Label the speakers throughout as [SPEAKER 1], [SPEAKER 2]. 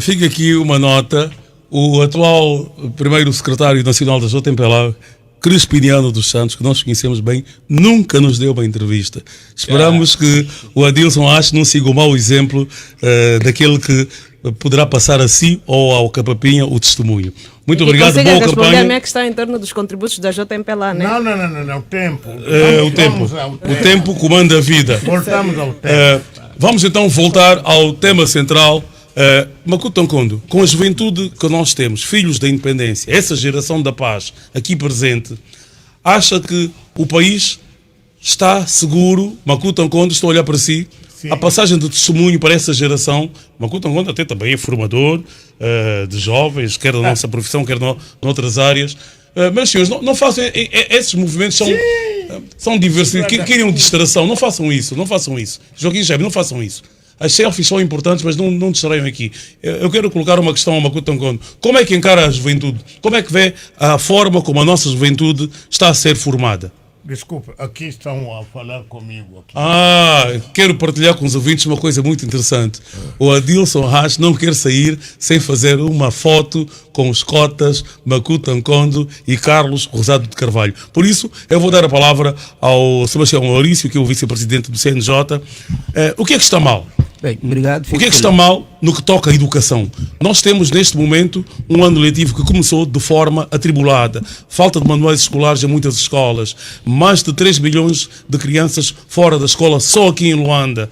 [SPEAKER 1] Fica aqui uma nota. O atual primeiro secretário nacional da JMPLA, Crispiniano dos Santos, que nós conhecemos bem, nunca nos deu uma entrevista. Esperamos que o Adilson Acho não siga o mau exemplo daquele que poderá passar a si ou ao Capapinha o testemunho. Muito obrigado, boa campanha.
[SPEAKER 2] A minha questão em torno dos contributos da JMPLA, né?
[SPEAKER 3] Não, o tempo.
[SPEAKER 1] O tempo comanda a vida.
[SPEAKER 3] Voltamos ao tempo.
[SPEAKER 1] Vamos então voltar ao tema central. Makuto Nkondo, com a juventude que nós temos, filhos da independência, essa geração da paz aqui presente, acha que o país está seguro? Makuto Nkondo, estou a olhar para si. Sim. A passagem de testemunho para essa geração, Makuto Nkondo até também é formador de jovens, quer na nossa profissão, quer noutras áreas. Meus senhores, não façam, esses movimentos são diversos, querem distração, não façam isso. Joaquim Jebe, não façam isso. As selfies são importantes, mas não distraiam aqui. Eu quero colocar uma questão ao Makuto Nkondo. Como é que encara a juventude? Como é que vê a forma como a nossa juventude está a ser formada?
[SPEAKER 3] Desculpa, aqui estão a falar comigo.
[SPEAKER 1] Quero partilhar com os ouvintes uma coisa muito interessante. O Adilson Acho não quer sair sem fazer uma foto com os cotas Makuto Nkondo e Carlos Rosado de Carvalho. Por isso, eu vou dar a palavra ao Sebastião Maurício, que é o vice-presidente do CNJ. O que é que está mal?
[SPEAKER 4] Bem, obrigado.
[SPEAKER 1] O que é que está mal no que toca à educação? Nós temos neste momento um ano letivo que começou de forma atribulada. Falta de manuais escolares em muitas escolas. Mais de 3 milhões de crianças fora da escola só aqui em Luanda.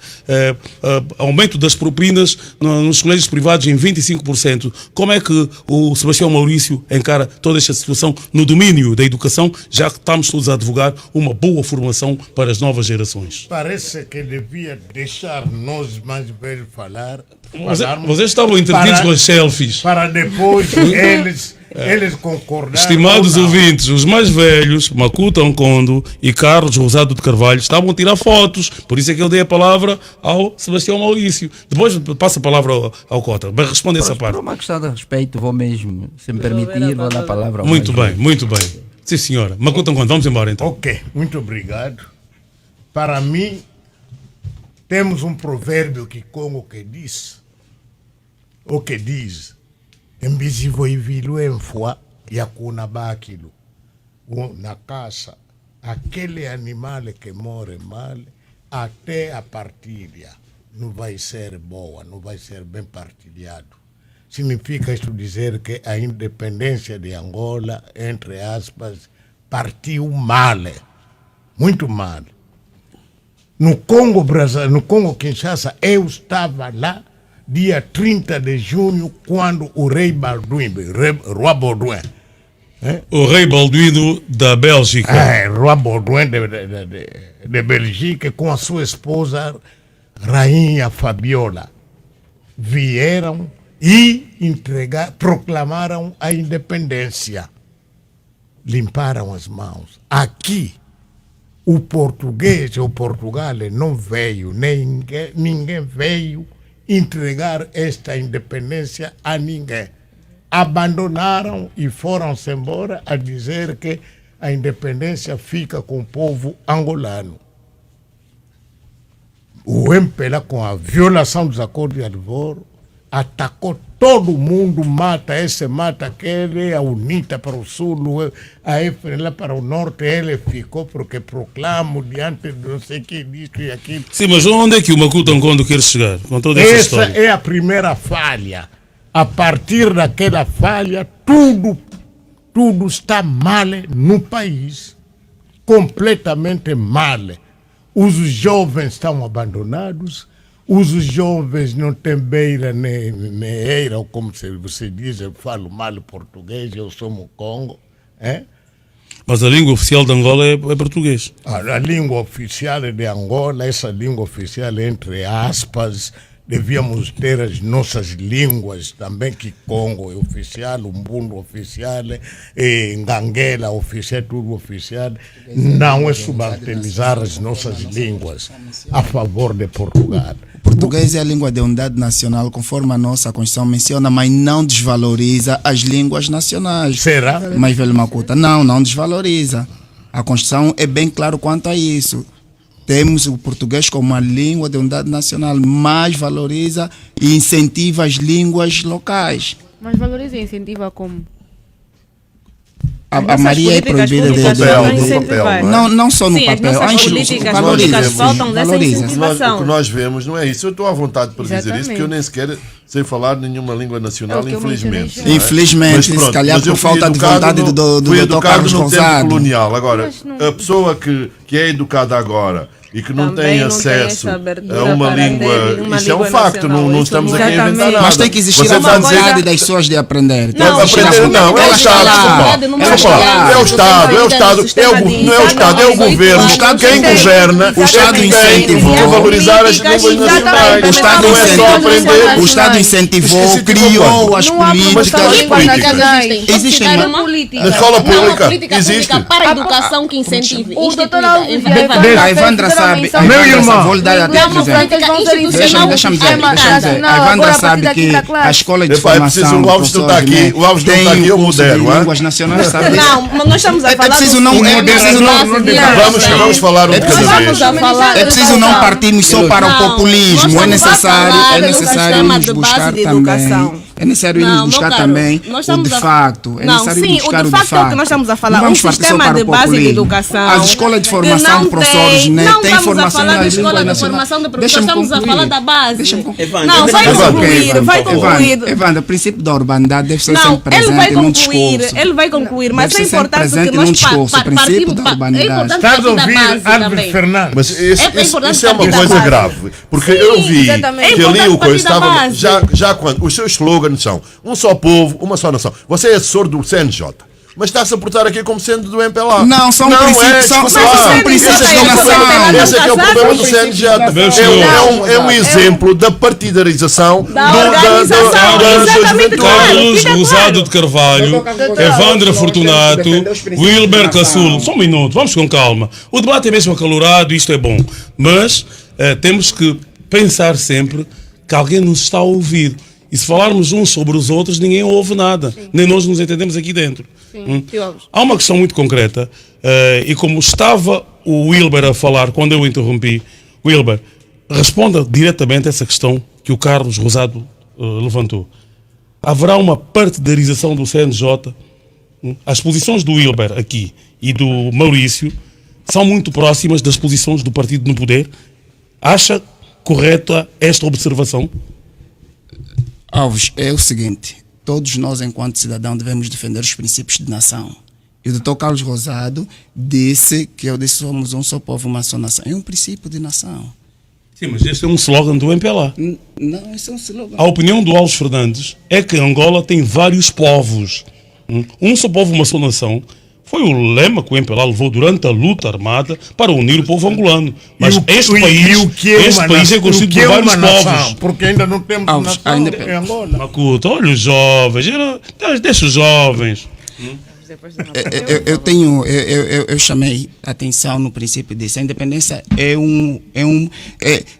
[SPEAKER 1] Aumento das propinas nos colégios privados em 25%. Como é que o Sebastião Maurício encara toda esta situação no domínio da educação, já que estamos todos a advogar uma boa formação para as novas gerações?
[SPEAKER 3] Parece que devia deixar nós mais velhos falar.
[SPEAKER 1] Vocês estavam entretidos com as selfies.
[SPEAKER 3] Para depois eles concordarem.
[SPEAKER 1] Estimados ouvintes, os mais velhos, Makuto Nkondo e Carlos Rosado de Carvalho, estavam a tirar fotos. Por isso é que eu dei a palavra ao Sebastião Maurício. Depois passo a palavra ao Cota. Vai responder essa parte.
[SPEAKER 4] Por uma questão de respeito, vou mesmo, se me permitir, vou dar a palavra ao
[SPEAKER 1] Muito bem. Sim, senhora. Makuto Nkondo, vamos embora então.
[SPEAKER 3] Ok, muito obrigado. Para mim, temos um provérbio que Congo que diz, embizi voivilu enfua yakuna bakilo. Na caça, aquele animal que morre mal, até a partilha não vai ser boa, não vai ser bem partilhado. Significa isso dizer que a independência de Angola, entre aspas, partiu mal, muito mal. No Congo Kinshasa, eu estava lá, dia 30 de junho, quando o rei Balduino, Roi Baudouin,
[SPEAKER 1] o rei Balduino da Bélgica,
[SPEAKER 3] Roi Baudouin de Bélgica, com a sua esposa, Rainha Fabiola, vieram e proclamaram a independência. Limparam as mãos. Aqui, o português ou Portugal não veio, ninguém veio entregar esta independência a ninguém. Abandonaram e foram-se embora a dizer que a independência fica com o povo angolano. O MPLA, com a violação dos acordos de Alvoro, atacou todo mundo, mata aquele, a UNITA para o sul, a FNLA para o norte, ele ficou porque proclamo diante de não sei que disso e aquilo.
[SPEAKER 1] Sim, mas onde é que o Makuto Nkondo quer chegar com toda essa história?
[SPEAKER 3] Essa é a primeira falha. A partir daquela falha, tudo está mal no país, completamente mal. Os jovens estão abandonados, os jovens não têm beira nem eira, ou como você diz, eu falo mal português, eu sou Mukongo.
[SPEAKER 1] Mas a língua oficial de Angola é português.
[SPEAKER 3] A língua oficial de Angola, essa língua oficial, entre aspas, devíamos ter as nossas línguas também, que Congo é oficial, Umbundo oficial, Nganguela oficial, tudo oficial. Não é subalternizar as nossas línguas a favor de Portugal.
[SPEAKER 5] Português é a língua de unidade nacional, conforme a nossa Constituição menciona, mas não desvaloriza as línguas nacionais.
[SPEAKER 3] Será?
[SPEAKER 5] Mais velho Makuta, não desvaloriza. A Constituição é bem claro quanto a isso. temos o português como uma língua de unidade nacional, mas valoriza e incentiva as línguas locais.
[SPEAKER 6] Mas valoriza e incentiva como?
[SPEAKER 5] A Maria é proibida de
[SPEAKER 2] incentivar.
[SPEAKER 5] não só no
[SPEAKER 2] Sim, as
[SPEAKER 5] papel.
[SPEAKER 2] nossas políticas públicas faltam dessa incentivação.
[SPEAKER 7] O que nós vemos não é isso. Eu estou à vontade para dizer isso,
[SPEAKER 6] Exatamente.
[SPEAKER 7] porque eu nem sequer sei falar nenhuma língua nacional,
[SPEAKER 6] É o que eu
[SPEAKER 7] infelizmente.
[SPEAKER 6] mencionei já.
[SPEAKER 5] Infelizmente,
[SPEAKER 7] Mas pronto,
[SPEAKER 5] se calhar
[SPEAKER 7] mas eu
[SPEAKER 5] por
[SPEAKER 7] fui
[SPEAKER 5] falta de
[SPEAKER 7] educado
[SPEAKER 5] vontade do
[SPEAKER 7] fui
[SPEAKER 5] Dr.
[SPEAKER 7] educado
[SPEAKER 5] Carlos
[SPEAKER 7] no tempo
[SPEAKER 5] Rosado.
[SPEAKER 7] colonial. Agora,
[SPEAKER 6] Mas não-
[SPEAKER 7] a pessoa que é educada agora e que não
[SPEAKER 2] Também
[SPEAKER 7] tem
[SPEAKER 2] não tem
[SPEAKER 7] acesso
[SPEAKER 2] essa abertura
[SPEAKER 7] a uma
[SPEAKER 2] para ter
[SPEAKER 7] língua,
[SPEAKER 2] uma
[SPEAKER 7] isso é um
[SPEAKER 2] língua
[SPEAKER 7] facto,
[SPEAKER 2] nacional,
[SPEAKER 7] não
[SPEAKER 2] isso
[SPEAKER 7] estamos
[SPEAKER 2] não
[SPEAKER 7] aqui a inventar
[SPEAKER 6] Exatamente.
[SPEAKER 7] nada.
[SPEAKER 5] Mas tem que existir
[SPEAKER 7] Você
[SPEAKER 5] a
[SPEAKER 7] está a dizer-
[SPEAKER 5] vontade das pessoas de aprender.
[SPEAKER 2] Não,
[SPEAKER 7] aprender não, é o Estado, é o Estado, não é o Estado, é o governo,
[SPEAKER 5] O Estado
[SPEAKER 7] quem
[SPEAKER 5] tem-
[SPEAKER 7] governa,
[SPEAKER 5] o Estado
[SPEAKER 7] tem
[SPEAKER 5] incentivou.
[SPEAKER 7] que valorizar as línguas
[SPEAKER 2] Exatamente.
[SPEAKER 7] nacionais.
[SPEAKER 5] O Estado
[SPEAKER 7] Não é só aprender.
[SPEAKER 5] O Estado incentivou,
[SPEAKER 7] Incentivou
[SPEAKER 5] criou
[SPEAKER 7] quando?
[SPEAKER 5] as
[SPEAKER 6] Não há
[SPEAKER 5] políticas.
[SPEAKER 7] políticas.
[SPEAKER 5] Existem
[SPEAKER 7] Na escola
[SPEAKER 8] Não, uma
[SPEAKER 7] pública
[SPEAKER 8] política
[SPEAKER 7] existe.
[SPEAKER 8] pública para a educação que incentive.
[SPEAKER 6] O doutor
[SPEAKER 8] instituída
[SPEAKER 6] Alves
[SPEAKER 8] em
[SPEAKER 6] e
[SPEAKER 8] várias
[SPEAKER 6] a
[SPEAKER 5] A Evandra sabe,
[SPEAKER 3] Meu irmão.
[SPEAKER 5] vou lhe dar até
[SPEAKER 8] Não, uma
[SPEAKER 5] exemplo.
[SPEAKER 8] política
[SPEAKER 6] Vão ser
[SPEAKER 8] institucional
[SPEAKER 5] Deixa-me dizer.
[SPEAKER 6] Não,
[SPEAKER 5] A Evandra
[SPEAKER 6] agora a
[SPEAKER 5] sabe
[SPEAKER 6] partir
[SPEAKER 5] que
[SPEAKER 6] daqui para a
[SPEAKER 5] a
[SPEAKER 6] classe.
[SPEAKER 5] escola de
[SPEAKER 7] Epá, é preciso,
[SPEAKER 5] formação
[SPEAKER 7] o Alves não está
[SPEAKER 5] professores,
[SPEAKER 7] aqui, o Alves não
[SPEAKER 5] tem
[SPEAKER 7] está aqui, eu
[SPEAKER 5] curso de
[SPEAKER 7] modero,
[SPEAKER 5] línguas nacionais, sabe disso?
[SPEAKER 2] Não, mas nós estamos a
[SPEAKER 5] É
[SPEAKER 2] falar
[SPEAKER 5] preciso
[SPEAKER 2] do
[SPEAKER 5] não,
[SPEAKER 2] sistema
[SPEAKER 5] é preciso não,
[SPEAKER 7] Vamos falar um de cada
[SPEAKER 2] Vamos
[SPEAKER 7] vez.
[SPEAKER 2] a falar.
[SPEAKER 5] é preciso não partirmos só para o
[SPEAKER 8] Não,
[SPEAKER 5] populismo,
[SPEAKER 8] nós
[SPEAKER 5] é
[SPEAKER 8] estamos a
[SPEAKER 5] necessário,
[SPEAKER 8] falar
[SPEAKER 5] é
[SPEAKER 8] do
[SPEAKER 5] necessário
[SPEAKER 2] sistema
[SPEAKER 5] irmos
[SPEAKER 2] de
[SPEAKER 5] buscar
[SPEAKER 2] base de
[SPEAKER 5] também,
[SPEAKER 2] educação.
[SPEAKER 5] é necessário irmos
[SPEAKER 8] Não,
[SPEAKER 5] buscar
[SPEAKER 8] meu caro,
[SPEAKER 5] também
[SPEAKER 8] nós
[SPEAKER 5] o
[SPEAKER 8] estamos
[SPEAKER 5] de
[SPEAKER 8] a-
[SPEAKER 5] facto, é
[SPEAKER 2] Não,
[SPEAKER 5] necessário
[SPEAKER 2] sim,
[SPEAKER 5] buscar
[SPEAKER 2] o de facto é o que nós estamos a falar.
[SPEAKER 5] Não
[SPEAKER 2] Um
[SPEAKER 5] vamos partir só
[SPEAKER 2] sistema
[SPEAKER 5] para
[SPEAKER 2] de
[SPEAKER 5] o
[SPEAKER 2] base de
[SPEAKER 5] populismo.
[SPEAKER 2] educação
[SPEAKER 5] As escolas de
[SPEAKER 2] que
[SPEAKER 5] formação
[SPEAKER 2] não
[SPEAKER 5] de professores
[SPEAKER 2] tem-
[SPEAKER 5] né,
[SPEAKER 2] não
[SPEAKER 5] têm
[SPEAKER 2] estamos a
[SPEAKER 5] formação
[SPEAKER 2] falar
[SPEAKER 5] na
[SPEAKER 2] da
[SPEAKER 5] língua
[SPEAKER 8] escola de
[SPEAKER 5] nacional.
[SPEAKER 8] formação de professores,
[SPEAKER 5] Deixa-me
[SPEAKER 8] estamos a
[SPEAKER 5] concluir.
[SPEAKER 8] falar da base.
[SPEAKER 5] Deixa-me concluir.
[SPEAKER 2] Não, vai concluir, vai concluir.
[SPEAKER 5] Evandra, o princípio da urbanidade deve ser
[SPEAKER 2] Não,
[SPEAKER 5] sempre
[SPEAKER 2] ele vai
[SPEAKER 5] presente num
[SPEAKER 2] concluir,
[SPEAKER 5] discurso.
[SPEAKER 2] ele vai concluir, mas
[SPEAKER 5] Deve
[SPEAKER 2] é
[SPEAKER 5] ser sempre
[SPEAKER 2] importante
[SPEAKER 5] presente
[SPEAKER 2] que
[SPEAKER 5] num
[SPEAKER 2] nós
[SPEAKER 5] discurso, o princípio da urbanidade.
[SPEAKER 8] É importante
[SPEAKER 3] Estás a
[SPEAKER 8] partir da
[SPEAKER 3] ouvir
[SPEAKER 8] base
[SPEAKER 3] Árvore
[SPEAKER 8] também.
[SPEAKER 3] Fernandes?
[SPEAKER 7] Mas
[SPEAKER 8] É importante
[SPEAKER 7] isso é uma
[SPEAKER 8] partir da
[SPEAKER 7] coisa
[SPEAKER 8] base.
[SPEAKER 7] grave, porque
[SPEAKER 2] Sim,
[SPEAKER 7] eu vi
[SPEAKER 6] exatamente.
[SPEAKER 7] que
[SPEAKER 2] É
[SPEAKER 7] ali o
[SPEAKER 2] importante
[SPEAKER 7] coisa
[SPEAKER 2] partir da
[SPEAKER 7] estava
[SPEAKER 2] base.
[SPEAKER 7] já quando os seus slogans são um só povo, uma só nação. Você é assessor do CNJ. Mas está-se a portar aqui como sendo do MPLA.
[SPEAKER 5] Não, são princípios, são princípios
[SPEAKER 7] Esse
[SPEAKER 5] de nação.
[SPEAKER 7] Esse é que é o problema do CNJ. É um exemplo da partidarização
[SPEAKER 2] Da organização, exatamente.
[SPEAKER 1] Carlos
[SPEAKER 2] De acordo.
[SPEAKER 1] Rosado de Carvalho, Evandra Fortunato, Wilber Cassulo. Só um minuto, vamos com calma. O debate é mesmo acalorado, isto é bom. Mas temos que pensar sempre que alguém nos está a ouvir. E se falarmos uns sobre os outros, ninguém ouve nada. Nem nós nos entendemos aqui dentro. Há uma questão muito concreta. E como estava o Wilber a falar quando eu o interrompi, Wilber, responda diretamente a essa questão que o Carlos Rosado levantou. Haverá uma partidarização do CNJ? As posições do Wilber aqui e do Maurício são muito próximas das posições do partido no poder. Acha correta esta observação?
[SPEAKER 5] Alves, é o seguinte, todos nós enquanto cidadão devemos defender os princípios de nação. E o Dr. Carlos Rosado disse que eu disse somos um só povo, uma só nação. É um princípio de nação.
[SPEAKER 1] Sim, mas este é um slogan do MPLA.
[SPEAKER 5] Não, isso é um slogan.
[SPEAKER 1] A opinião do Alves Fernandes é que Angola tem vários povos. Um só povo, uma só nação. Foi o lema que o MPLA levou durante a luta armada para unir o povo angolano. Mas este país é constituído por vários povos.
[SPEAKER 3] Porque ainda não temos
[SPEAKER 5] Alves,
[SPEAKER 3] nação
[SPEAKER 5] ainda-
[SPEAKER 3] em Angola.
[SPEAKER 1] Macuto, olha os jovens. Deixa os jovens.
[SPEAKER 5] Eu chamei a atenção no princípio disso. A independência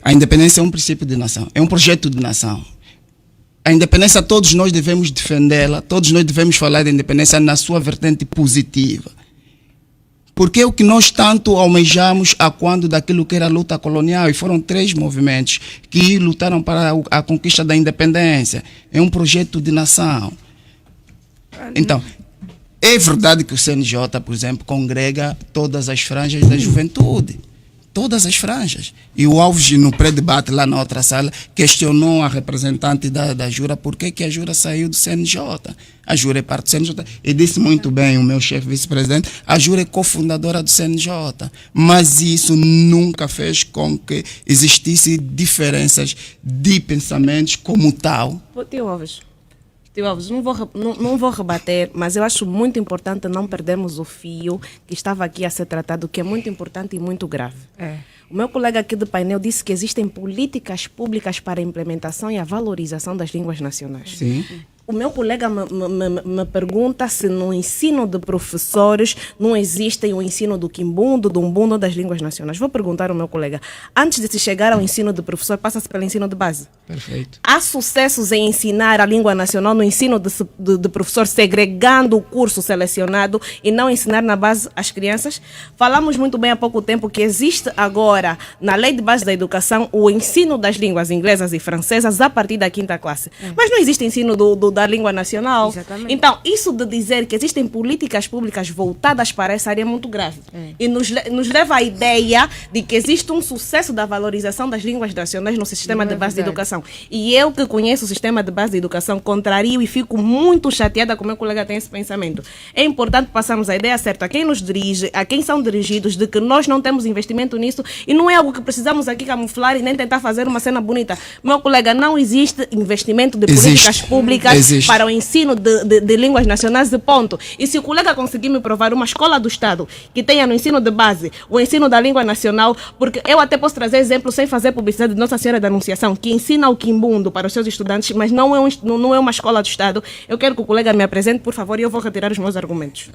[SPEAKER 5] a independência é um princípio de nação, é um projeto de nação. A independência todos nós devemos defendê-la, todos nós devemos falar da independência na sua vertente positiva. Porque é o que nós tanto almejamos a quando daquilo que era a luta colonial, e foram 3 movimentos que lutaram para a conquista da independência. É um projeto de nação. Então, é verdade que o CNJ, por exemplo, congrega todas as franjas da juventude. Todas as franjas. E o Alves, no pré-debate lá na outra sala, questionou a representante da Jura por que a Jura saiu do CNJ. A Jura é parte do CNJ. E disse muito bem o meu chefe vice-presidente, a Jura é cofundadora do CNJ. Mas isso nunca fez com que existissem diferenças de pensamentos como tal.
[SPEAKER 2] Tio Alves, não vou rebater, mas eu acho muito importante não perdermos o fio que estava aqui a ser tratado, que é muito importante e muito grave. O meu colega aqui do painel disse que existem políticas públicas para a implementação e a valorização das línguas nacionais.
[SPEAKER 5] Sim.
[SPEAKER 2] O meu colega me pergunta se no ensino de professores não existe o ensino do quimbundo, do umbundo, das línguas nacionais. Vou perguntar ao meu colega, antes de se chegar ao ensino de professor, passa-se pelo ensino de base?
[SPEAKER 5] Perfeito.
[SPEAKER 2] Há sucessos em ensinar a língua nacional no ensino de professor, segregando o curso selecionado e não ensinar na base às crianças. Falamos muito bem há pouco tempo que existe agora, na Lei de Base da Educação, o ensino das línguas inglesas e francesas a partir da 5ª classe. Mas não existe ensino da língua nacional.
[SPEAKER 6] Exatamente.
[SPEAKER 2] Então, isso de dizer que existem políticas públicas voltadas para essa área é muito grave. E nos leva à ideia de que existe um sucesso da valorização das línguas nacionais no sistema de base de educação. E eu que conheço o sistema de base de educação, contrario e fico muito chateada com o meu colega tem esse pensamento. É importante passarmos a ideia certa a quem nos dirige, a quem são dirigidos, de que nós não temos investimento nisso e não é algo que precisamos aqui camuflar e nem tentar fazer uma cena bonita. Meu colega, não existe investimento de políticas públicas para o ensino de línguas nacionais de ponto. E se o colega conseguir me provar uma escola do Estado que tenha no ensino de base o ensino da língua nacional, porque eu até posso trazer exemplos sem fazer publicidade de Nossa Senhora da Anunciação, que ensina o quimbundo para os seus estudantes, mas não é uma escola do Estado. Eu quero que o colega me apresente, por favor, e eu vou retirar os meus argumentos.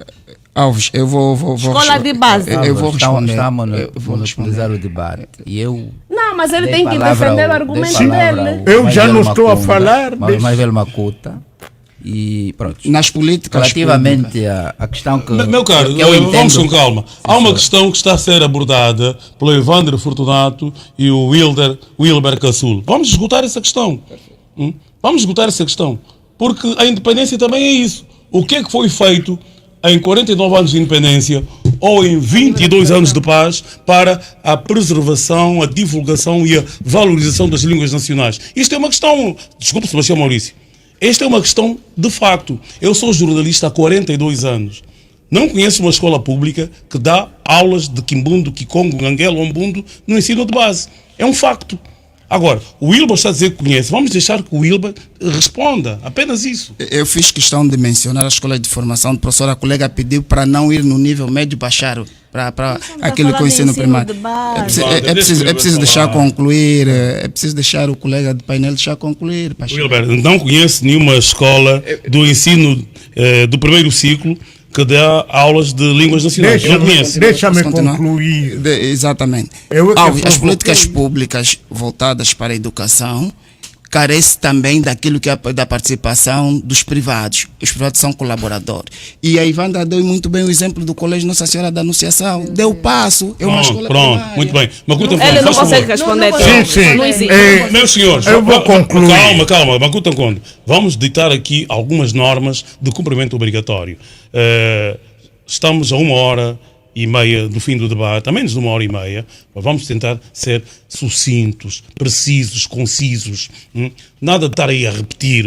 [SPEAKER 5] Alves, eu vou
[SPEAKER 2] Escola de base.
[SPEAKER 5] Eu vou responder.
[SPEAKER 4] Estamos
[SPEAKER 5] Eu vou
[SPEAKER 4] a monopolizar o debate. E eu...
[SPEAKER 2] Não, mas ele
[SPEAKER 4] dei
[SPEAKER 2] tem que
[SPEAKER 4] palavra
[SPEAKER 2] defender o
[SPEAKER 4] ao-
[SPEAKER 2] argumento
[SPEAKER 4] dei palavra
[SPEAKER 2] dele.
[SPEAKER 4] ao
[SPEAKER 3] Eu já
[SPEAKER 4] Maisel
[SPEAKER 3] não estou a
[SPEAKER 4] Macunda,
[SPEAKER 3] falar desse-
[SPEAKER 4] Maisel Macuta. E pronto.
[SPEAKER 5] Nas políticas
[SPEAKER 4] Relativamente à questão que...
[SPEAKER 1] Meu caro,
[SPEAKER 4] que eu
[SPEAKER 1] vamos
[SPEAKER 4] entendo-
[SPEAKER 1] com calma. Há uma questão que está a ser abordada pelo Evandro Fortunato e o Wilber Cassul. Vamos esgotar essa questão. Vamos esgotar essa questão. Porque a independência também é isso. O que é que foi feito em 49 anos de independência ou em 22 anos de paz para a preservação, a divulgação e a valorização das línguas nacionais? Isto é uma questão... Desculpe, Sebastião Maurício. Esta é uma questão de facto. Eu sou jornalista há 42 anos. Não conheço uma escola pública que dá aulas de quimbundo, kikongo, nganguelo, ombundo no ensino de base. É um facto. Agora, o Wilber está a dizer que conhece. Vamos deixar que o Wilber responda. Apenas isso.
[SPEAKER 5] Eu fiz questão de mencionar a escola de formação do professor. A colega pediu para não ir no nível médio, baixar para aquilo que eu ensino primário. É preciso deixar concluir. É preciso deixar o colega de painel deixar concluir.
[SPEAKER 1] Wilber, não conhece nenhuma escola do ensino do primeiro ciclo que dá aulas de línguas nacionais. Não conhece.
[SPEAKER 3] Deixa-me
[SPEAKER 5] Posso continuar?
[SPEAKER 3] concluir.
[SPEAKER 5] Exatamente.
[SPEAKER 3] Eu é que
[SPEAKER 5] Alves, as
[SPEAKER 3] provoquei.
[SPEAKER 5] políticas públicas voltadas para a educação carece também daquilo que é da participação dos privados. Os privados são colaboradores. E a Ivandra deu muito bem o exemplo do Colégio Nossa Senhora da Anunciação. Deu passo. É uma escola primária.
[SPEAKER 1] Muito bem. Macuta,
[SPEAKER 2] Ele não
[SPEAKER 1] faz
[SPEAKER 2] consegue
[SPEAKER 1] favor.
[SPEAKER 2] responder.
[SPEAKER 3] Sim.
[SPEAKER 2] Não existe.
[SPEAKER 1] Meus senhores,
[SPEAKER 3] Eu vou concluir.
[SPEAKER 1] Calma, Macuta Conde. Vamos ditar aqui algumas normas de cumprimento obrigatório. Estamos a 1h30 do fim do debate, a menos de 1h30, mas vamos tentar ser sucintos, precisos, concisos. Nada de estar aí a repetir.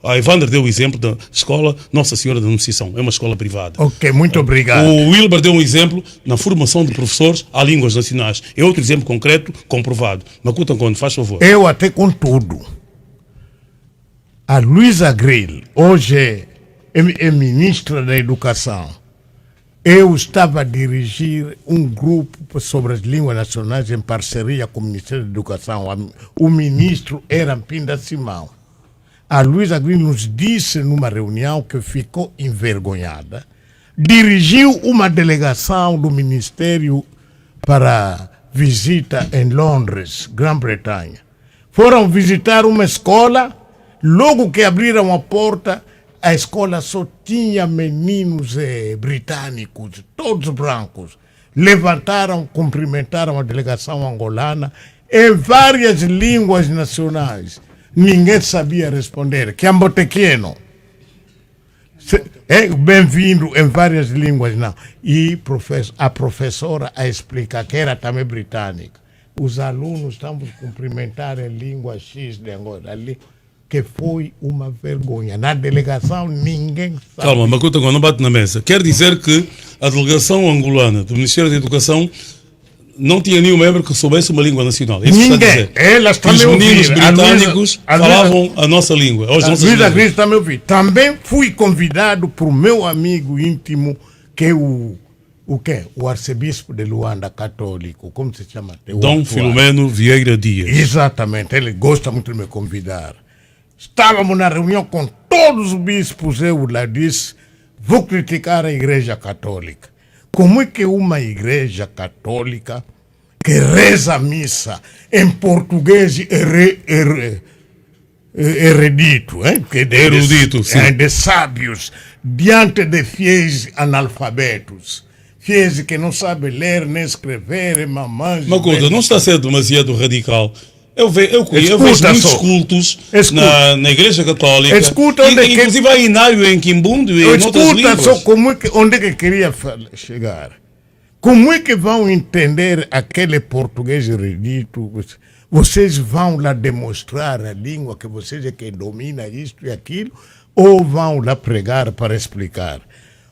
[SPEAKER 1] A Evandra deu o exemplo da escola Nossa Senhora da Anunciação, é uma escola privada.
[SPEAKER 3] Ok, muito obrigado.
[SPEAKER 1] O Wilber deu um exemplo na formação de professores a línguas nacionais. É outro exemplo concreto, comprovado. Macuta Conde, faz favor.
[SPEAKER 3] Eu até com tudo. A Luísa Grill, hoje é ministra da Educação. Eu estava a dirigir um grupo sobre as línguas nacionais em parceria com o Ministério da Educação. O ministro era Pinda Simão. A Luísa Grill nos disse numa reunião que ficou envergonhada. Dirigiu uma delegação do Ministério para visita em Londres, Grã-Bretanha. Foram visitar uma escola, logo que abriram a porta, a escola só tinha meninos britânicos, todos brancos. Levantaram, cumprimentaram a delegação angolana em várias línguas nacionais. Ninguém sabia responder. Kiambo pequeno. Bem-vindo em várias línguas, não. E a professora a explicar, que era também britânica. Os alunos estamos cumprimentar em língua X de Angola, ali, que foi uma vergonha. Na delegação ninguém sabe.
[SPEAKER 1] Calma, Macuta Conde, não bate na mesa. Quer dizer que a delegação angolana do Ministério da Educação não tinha nenhum membro que soubesse uma língua nacional. Isso
[SPEAKER 3] Ninguém.
[SPEAKER 1] está a dizer.
[SPEAKER 3] Elas
[SPEAKER 1] Os
[SPEAKER 3] também
[SPEAKER 1] meninos
[SPEAKER 3] ouviram.
[SPEAKER 1] britânicos falavam a nossa língua. As nossas
[SPEAKER 3] Luísa
[SPEAKER 1] línguas.
[SPEAKER 3] Gris também ouvi. Também fui convidado por meu amigo íntimo, que é o arcebispo de Luanda, católico. Como se chama?
[SPEAKER 1] Dom Filomeno Vieira Dias.
[SPEAKER 3] Exatamente. Ele gosta muito de me convidar. Estávamos na reunião com todos os bispos. Eu lá disse, vou criticar a Igreja Católica. Como é que uma Igreja Católica que reza a missa em português erudito, que
[SPEAKER 1] Erudito, sim.
[SPEAKER 3] de sábios, diante de fiéis analfabetos, fiéis que não sabem ler nem escrever, mamães.
[SPEAKER 1] Macuto, não está a ser demasiado radical. Eu vejo
[SPEAKER 3] Escuta
[SPEAKER 1] muitos
[SPEAKER 3] só.
[SPEAKER 1] cultos
[SPEAKER 3] Escuta.
[SPEAKER 1] na Igreja Católica,
[SPEAKER 3] Escuta onde que-
[SPEAKER 1] inclusive há inário em Quimbundo e em outras
[SPEAKER 3] Escuta só
[SPEAKER 1] línguas.
[SPEAKER 3] onde que queria chegar. Como é que vão entender aquele português erudito? Vocês vão lá demonstrar a língua que vocês é quem domina isto e aquilo, ou vão lá pregar para explicar?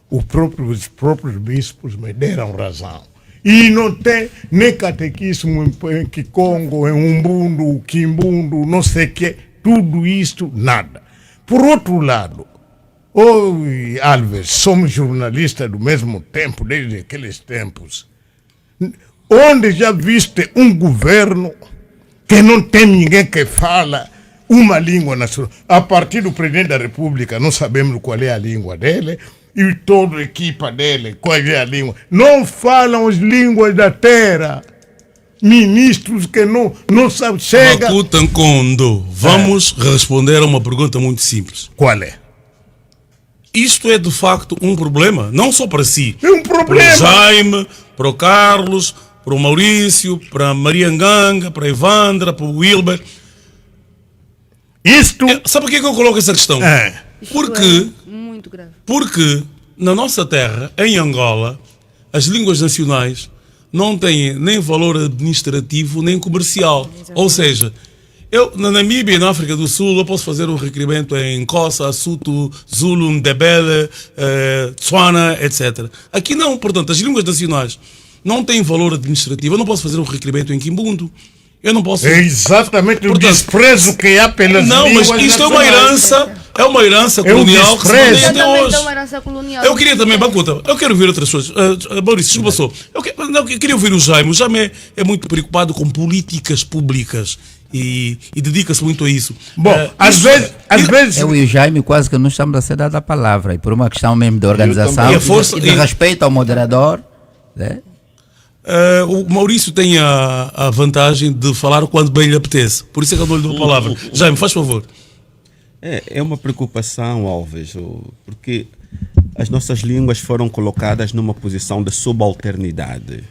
[SPEAKER 3] Os próprios bispos me deram razão. E não tem nem catequismo em Kikongo, em Umbundo, Quimbundo, não sei o que, tudo isto, nada. Por outro lado, oi, Alves, somos jornalistas do mesmo tempo, desde aqueles tempos. Onde já viste um governo que não tem ninguém que fala uma língua nacional? A partir do presidente da República, não sabemos qual é a língua dele, e toda a equipa dele, qual é a língua. Não falam as línguas da terra. Ministros que não sabem, chega...
[SPEAKER 1] Macuto Nkondo, vamos responder a uma pergunta muito simples.
[SPEAKER 3] Qual é?
[SPEAKER 1] Isto é de facto um problema, não só para si.
[SPEAKER 3] É um problema.
[SPEAKER 1] Para o Jaime, para o Carlos, para o Maurício, para a Maria Nganga, para a Evandra, para o Wilber.
[SPEAKER 3] Isto...
[SPEAKER 1] Sabe por que eu coloco essa questão? Porque,
[SPEAKER 6] Muito grave.
[SPEAKER 1] porque na nossa terra, em Angola, as línguas nacionais não têm nem valor administrativo nem comercial. Ou seja, eu na Namíbia e na África do Sul eu posso fazer um requerimento em Xhosa, Sotho, Zulu, Ndebele, Tswana, etc. Aqui não, portanto, as línguas nacionais não têm valor administrativo. Eu não posso fazer um requerimento em Quimbundo. Eu não posso...
[SPEAKER 3] É exatamente o desprezo que há pelas
[SPEAKER 1] Não,
[SPEAKER 3] línguas
[SPEAKER 1] mas isto
[SPEAKER 3] nacionais.
[SPEAKER 1] é uma herança colonial que se
[SPEAKER 3] desprezo.
[SPEAKER 1] mantém até hoje.
[SPEAKER 6] uma herança colonial.
[SPEAKER 1] Eu queria também, Bacuta, eu quero ouvir outras coisas. Maurício, desculpa só. Eu queria ouvir o Jaime. O Jaime é muito preocupado com políticas públicas e dedica-se muito a isso.
[SPEAKER 3] Bom, às vezes
[SPEAKER 4] Eu e o Jaime quase que não estamos a ser dada a palavra, e por uma questão mesmo de organização
[SPEAKER 1] também. E a força-
[SPEAKER 4] e de respeito ao moderador, né?
[SPEAKER 1] O Maurício tem a vantagem de falar quando bem lhe apetece. Por isso é que eu não lhe dou a palavra. Jaime, faz favor.
[SPEAKER 9] É uma preocupação, Alves, porque as nossas línguas foram colocadas numa posição de subalternidade.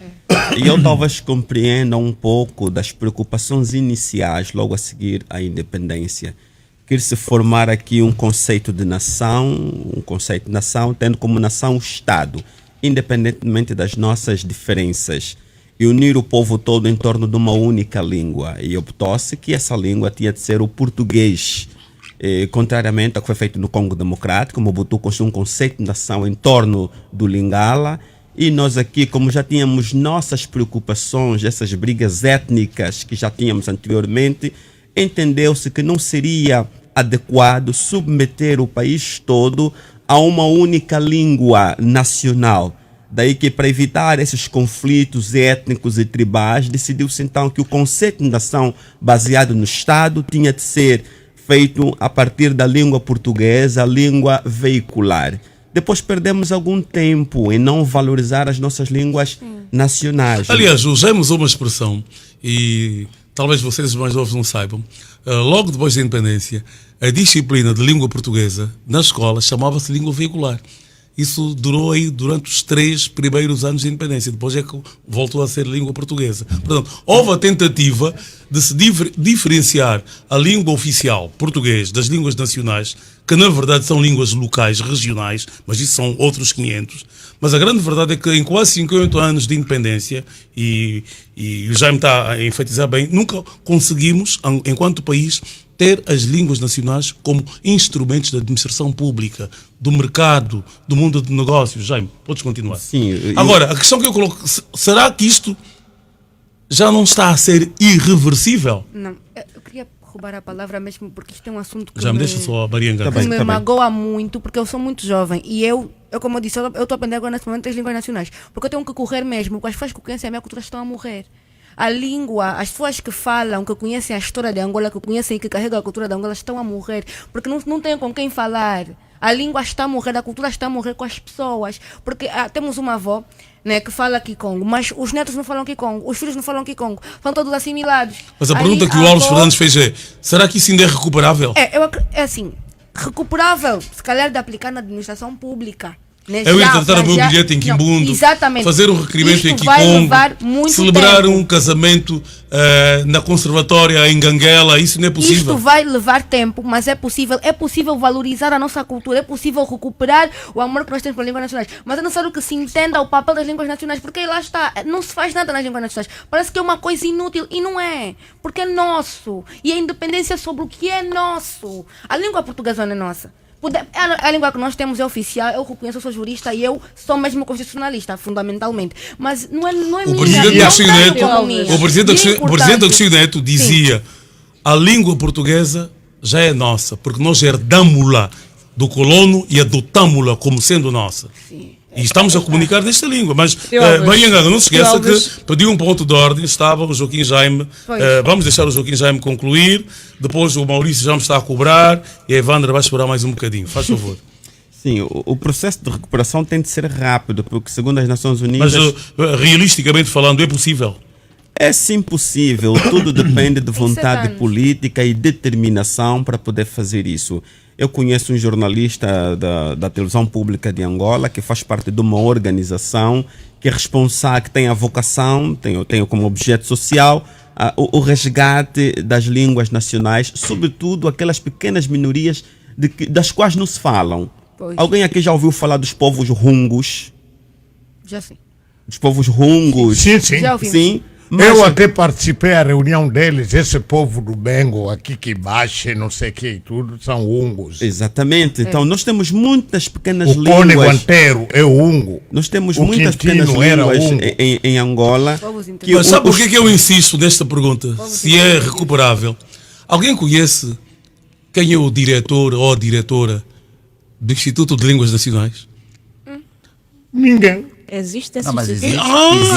[SPEAKER 9] E eu talvez compreenda um pouco das preocupações iniciais logo a seguir à independência. Quer se formar aqui um conceito de nação tendo como nação o Estado, independentemente das nossas diferenças, e unir o povo todo em torno de uma única língua. E optou-se que essa língua tinha de ser o português. Contrariamente ao que foi feito no Congo Democrático, Mobutu construiu um conceito de nação em torno do Lingala, e nós aqui, como já tínhamos nossas preocupações, essas brigas étnicas que já tínhamos anteriormente, entendeu-se que não seria adequado submeter o país todo a uma única língua nacional. Daí que, para evitar esses conflitos étnicos e tribais, decidiu-se então que o conceito de nação baseado no Estado tinha de ser feito a partir da língua portuguesa, a língua veicular. Depois perdemos algum tempo em não valorizar as nossas línguas nacionais.
[SPEAKER 1] Aliás, o Jaime usou uma expressão, e talvez vocês os mais novos não saibam. Logo depois da independência, a disciplina de língua portuguesa na escola chamava-se língua veicular. Isso durou aí durante os 3 primeiros anos de independência. Depois é que voltou a ser língua portuguesa. Portanto, houve a tentativa de se diferenciar a língua oficial, português, das línguas nacionais, que na verdade são línguas locais, regionais, mas isso são outros 500. Mas a grande verdade é que em quase 50 anos de independência, e o Jaime está a enfatizar bem, nunca conseguimos, enquanto país, ter as línguas nacionais como instrumentos da administração pública, do mercado, do mundo de negócios. Jaime, podes continuar.
[SPEAKER 9] Sim.
[SPEAKER 1] Agora, a questão que eu coloco, será que isto já não está a ser irreversível?
[SPEAKER 6] Não, eu queria roubar a palavra mesmo porque isto é um assunto que
[SPEAKER 1] Já me deixa só a Maria Nganga.
[SPEAKER 6] que me magoa muito, porque eu sou muito jovem e eu como eu disse, eu estou aprendendo agora nesse momento as línguas nacionais, porque eu tenho que correr mesmo com as pessoas que conhecem a minha cultura estão a morrer. A língua, as pessoas que falam, que conhecem a história de Angola, que conhecem e que carregam a cultura de Angola estão a morrer, porque não têm com quem falar. A língua está a morrer, a cultura está a morrer com as pessoas. Porque temos uma avó, né, que fala Kikongo, mas os netos não falam Kikongo, os filhos não falam Kikongo, são todos assimilados.
[SPEAKER 1] Mas a pergunta que o Alves Fernandes fez é: será que isso ainda é recuperável?
[SPEAKER 6] É assim, recuperável, se calhar de aplicar na administração pública. Né?
[SPEAKER 1] Eu ia tratar o meu bilhete em Quimbundo, fazer um requerimento em Kikongo, celebrar um casamento na conservatória em Ganguela, isso não é possível.
[SPEAKER 6] Isto vai levar tempo, mas é possível valorizar a nossa cultura, é possível recuperar o amor que nós temos pelas línguas nacionais, mas é necessário que se entenda o papel das línguas nacionais, porque lá está, não se faz nada nas línguas nacionais, parece que é uma coisa inútil, e não é, porque é nosso, e a independência sobre o que é nosso. A língua portuguesa não é nossa. A língua que nós temos é oficial, eu reconheço, eu sou jurista e eu sou mesmo constitucionalista, fundamentalmente. Mas não é
[SPEAKER 1] o
[SPEAKER 6] minha.
[SPEAKER 1] O presidente Agostinho Neto dizia: a língua portuguesa já é nossa, porque nós herdamos-la do colono e adotamos-la como sendo nossa. Sim. E estamos a comunicar nesta língua. Mas, Marianganga, não se esqueça que pediu um ponto de ordem, estava o Joaquim Jaime. Vamos deixar o Joaquim Jaime concluir. Depois o Maurício já me está a cobrar e a Evandra vai esperar mais um bocadinho. Faz favor.
[SPEAKER 9] Sim, o processo de recuperação tem de ser rápido, porque segundo as Nações Unidas...
[SPEAKER 1] Mas, realisticamente falando, é possível?
[SPEAKER 9] É sim possível. Tudo depende de vontade política e determinação para poder fazer isso. Eu conheço um jornalista da televisão pública de Angola que faz parte de uma organização que é responsável, que tem a vocação, tem como objeto social o resgate das línguas nacionais, sobretudo aquelas pequenas minorias das quais não se falam. Pois. Alguém aqui já ouviu falar dos povos rungos?
[SPEAKER 6] Já sim.
[SPEAKER 9] Dos povos rungos?
[SPEAKER 3] Sim, sim.
[SPEAKER 6] Já ouvi.
[SPEAKER 9] Sim.
[SPEAKER 3] Eu até participei da reunião deles, esse povo do Bengo, aqui que baixa, não sei o que e tudo, são hungos.
[SPEAKER 9] Exatamente. Então, nós temos muitas pequenas línguas.
[SPEAKER 3] O cônego inteiro é o hungo.
[SPEAKER 9] Nós temos muitas pequenas línguas em Angola.
[SPEAKER 1] Mas sabe por que eu insisto nesta pergunta? Se é recuperável. Alguém conhece quem é o diretor ou a diretora do Instituto de Línguas Nacionais?
[SPEAKER 3] Ninguém.
[SPEAKER 2] Existe esse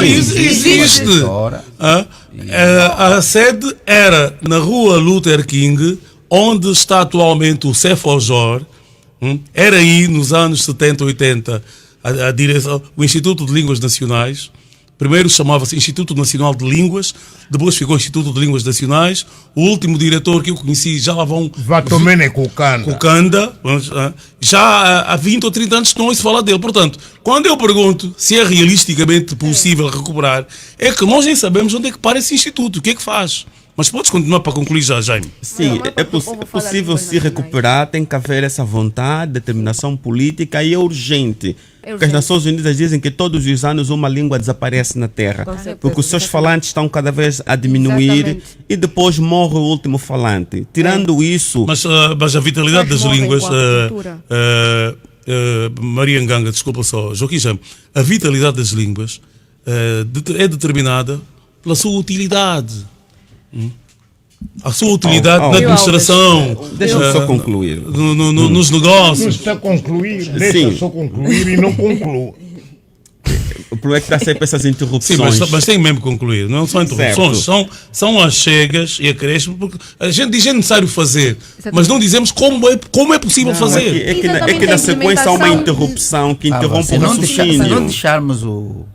[SPEAKER 1] existe. A sede era na rua Luther King, onde está atualmente o Cefojor. Era aí nos anos 70, 80 a direção, o Instituto de Línguas Nacionais. Primeiro chamava-se Instituto Nacional de Línguas, depois ficou Instituto de Línguas Nacionais. O último diretor que eu conheci já lá vão...
[SPEAKER 3] Vatomene Kukanda.
[SPEAKER 1] Já há 20 ou 30 anos que não ouço falar dele. Portanto, quando eu pergunto se é realisticamente possível recuperar, é que nós nem sabemos onde é que para esse instituto, o que é que faz. Mas podes continuar para concluir já, Jaime.
[SPEAKER 9] Sim, é possível se recuperar, tem que haver essa vontade, determinação política e é urgente. Porque as Nações Unidas dizem que todos os anos uma língua desaparece na Terra, porque os seus falantes estão cada vez a diminuir e depois morre o último falante. Tirando isso...
[SPEAKER 1] Mas a vitalidade das línguas... Marianganga, desculpa só, Joaquim Jaime, a vitalidade das línguas é determinada pela sua utilidade. A sua utilidade na administração.
[SPEAKER 9] Deixa-me só concluir.
[SPEAKER 1] Nos negócios.
[SPEAKER 3] Está a concluir, deixa só concluir e não concluo.
[SPEAKER 9] O problema é que está sempre essas interrupções.
[SPEAKER 1] Sim, mas tem mesmo que concluir. Não são interrupções, são as chegas e acréscimos, porque a gente diz que é necessário fazer, mas não dizemos como é possível fazer.
[SPEAKER 9] É que na sequência há uma interrupção que interrompe o raciocínio.
[SPEAKER 4] Se não deixarmos o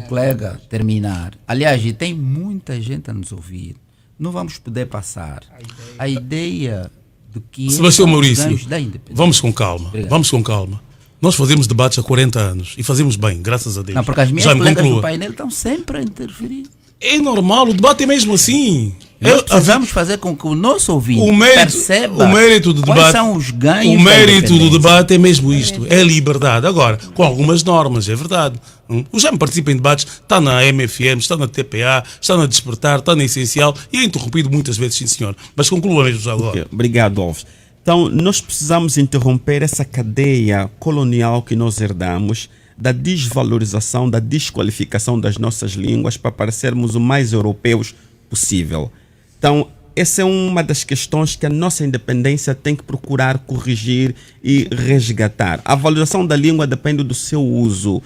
[SPEAKER 4] colega terminar, aliás, e tem muita gente a nos ouvir, não vamos poder passar a ideia do que
[SPEAKER 1] Sebastião Maurício,
[SPEAKER 4] da independência.
[SPEAKER 1] Vamos com calma.
[SPEAKER 4] Obrigado.
[SPEAKER 1] Vamos com calma. Nós fazemos debates há 40 anos e fazemos bem, graças a Deus.
[SPEAKER 4] Não, porque as minhas colegas do painel estão sempre a interferir.
[SPEAKER 1] É normal, o debate é mesmo assim.
[SPEAKER 4] Nós precisamos fazer com que o nosso ouvinte perceba
[SPEAKER 1] o mérito do
[SPEAKER 4] quais
[SPEAKER 1] debate,
[SPEAKER 4] são os ganhos.
[SPEAKER 1] O mérito do debate é mesmo isto, é a liberdade. Agora, com algumas normas, é verdade. O Jaime participa em debates, está na MFM, está na TPA, está na Despertar, está na Essencial e é interrompido muitas vezes, sim senhor. Mas conclua mesmo já agora.
[SPEAKER 9] Okay. Obrigado, Alves. Então, nós precisamos interromper essa cadeia colonial que nós herdamos, da desvalorização, da desqualificação das nossas línguas para parecermos o mais europeus possível. Então, essa é uma das questões que a nossa independência tem que procurar corrigir e resgatar. A valorização da língua depende do seu uso.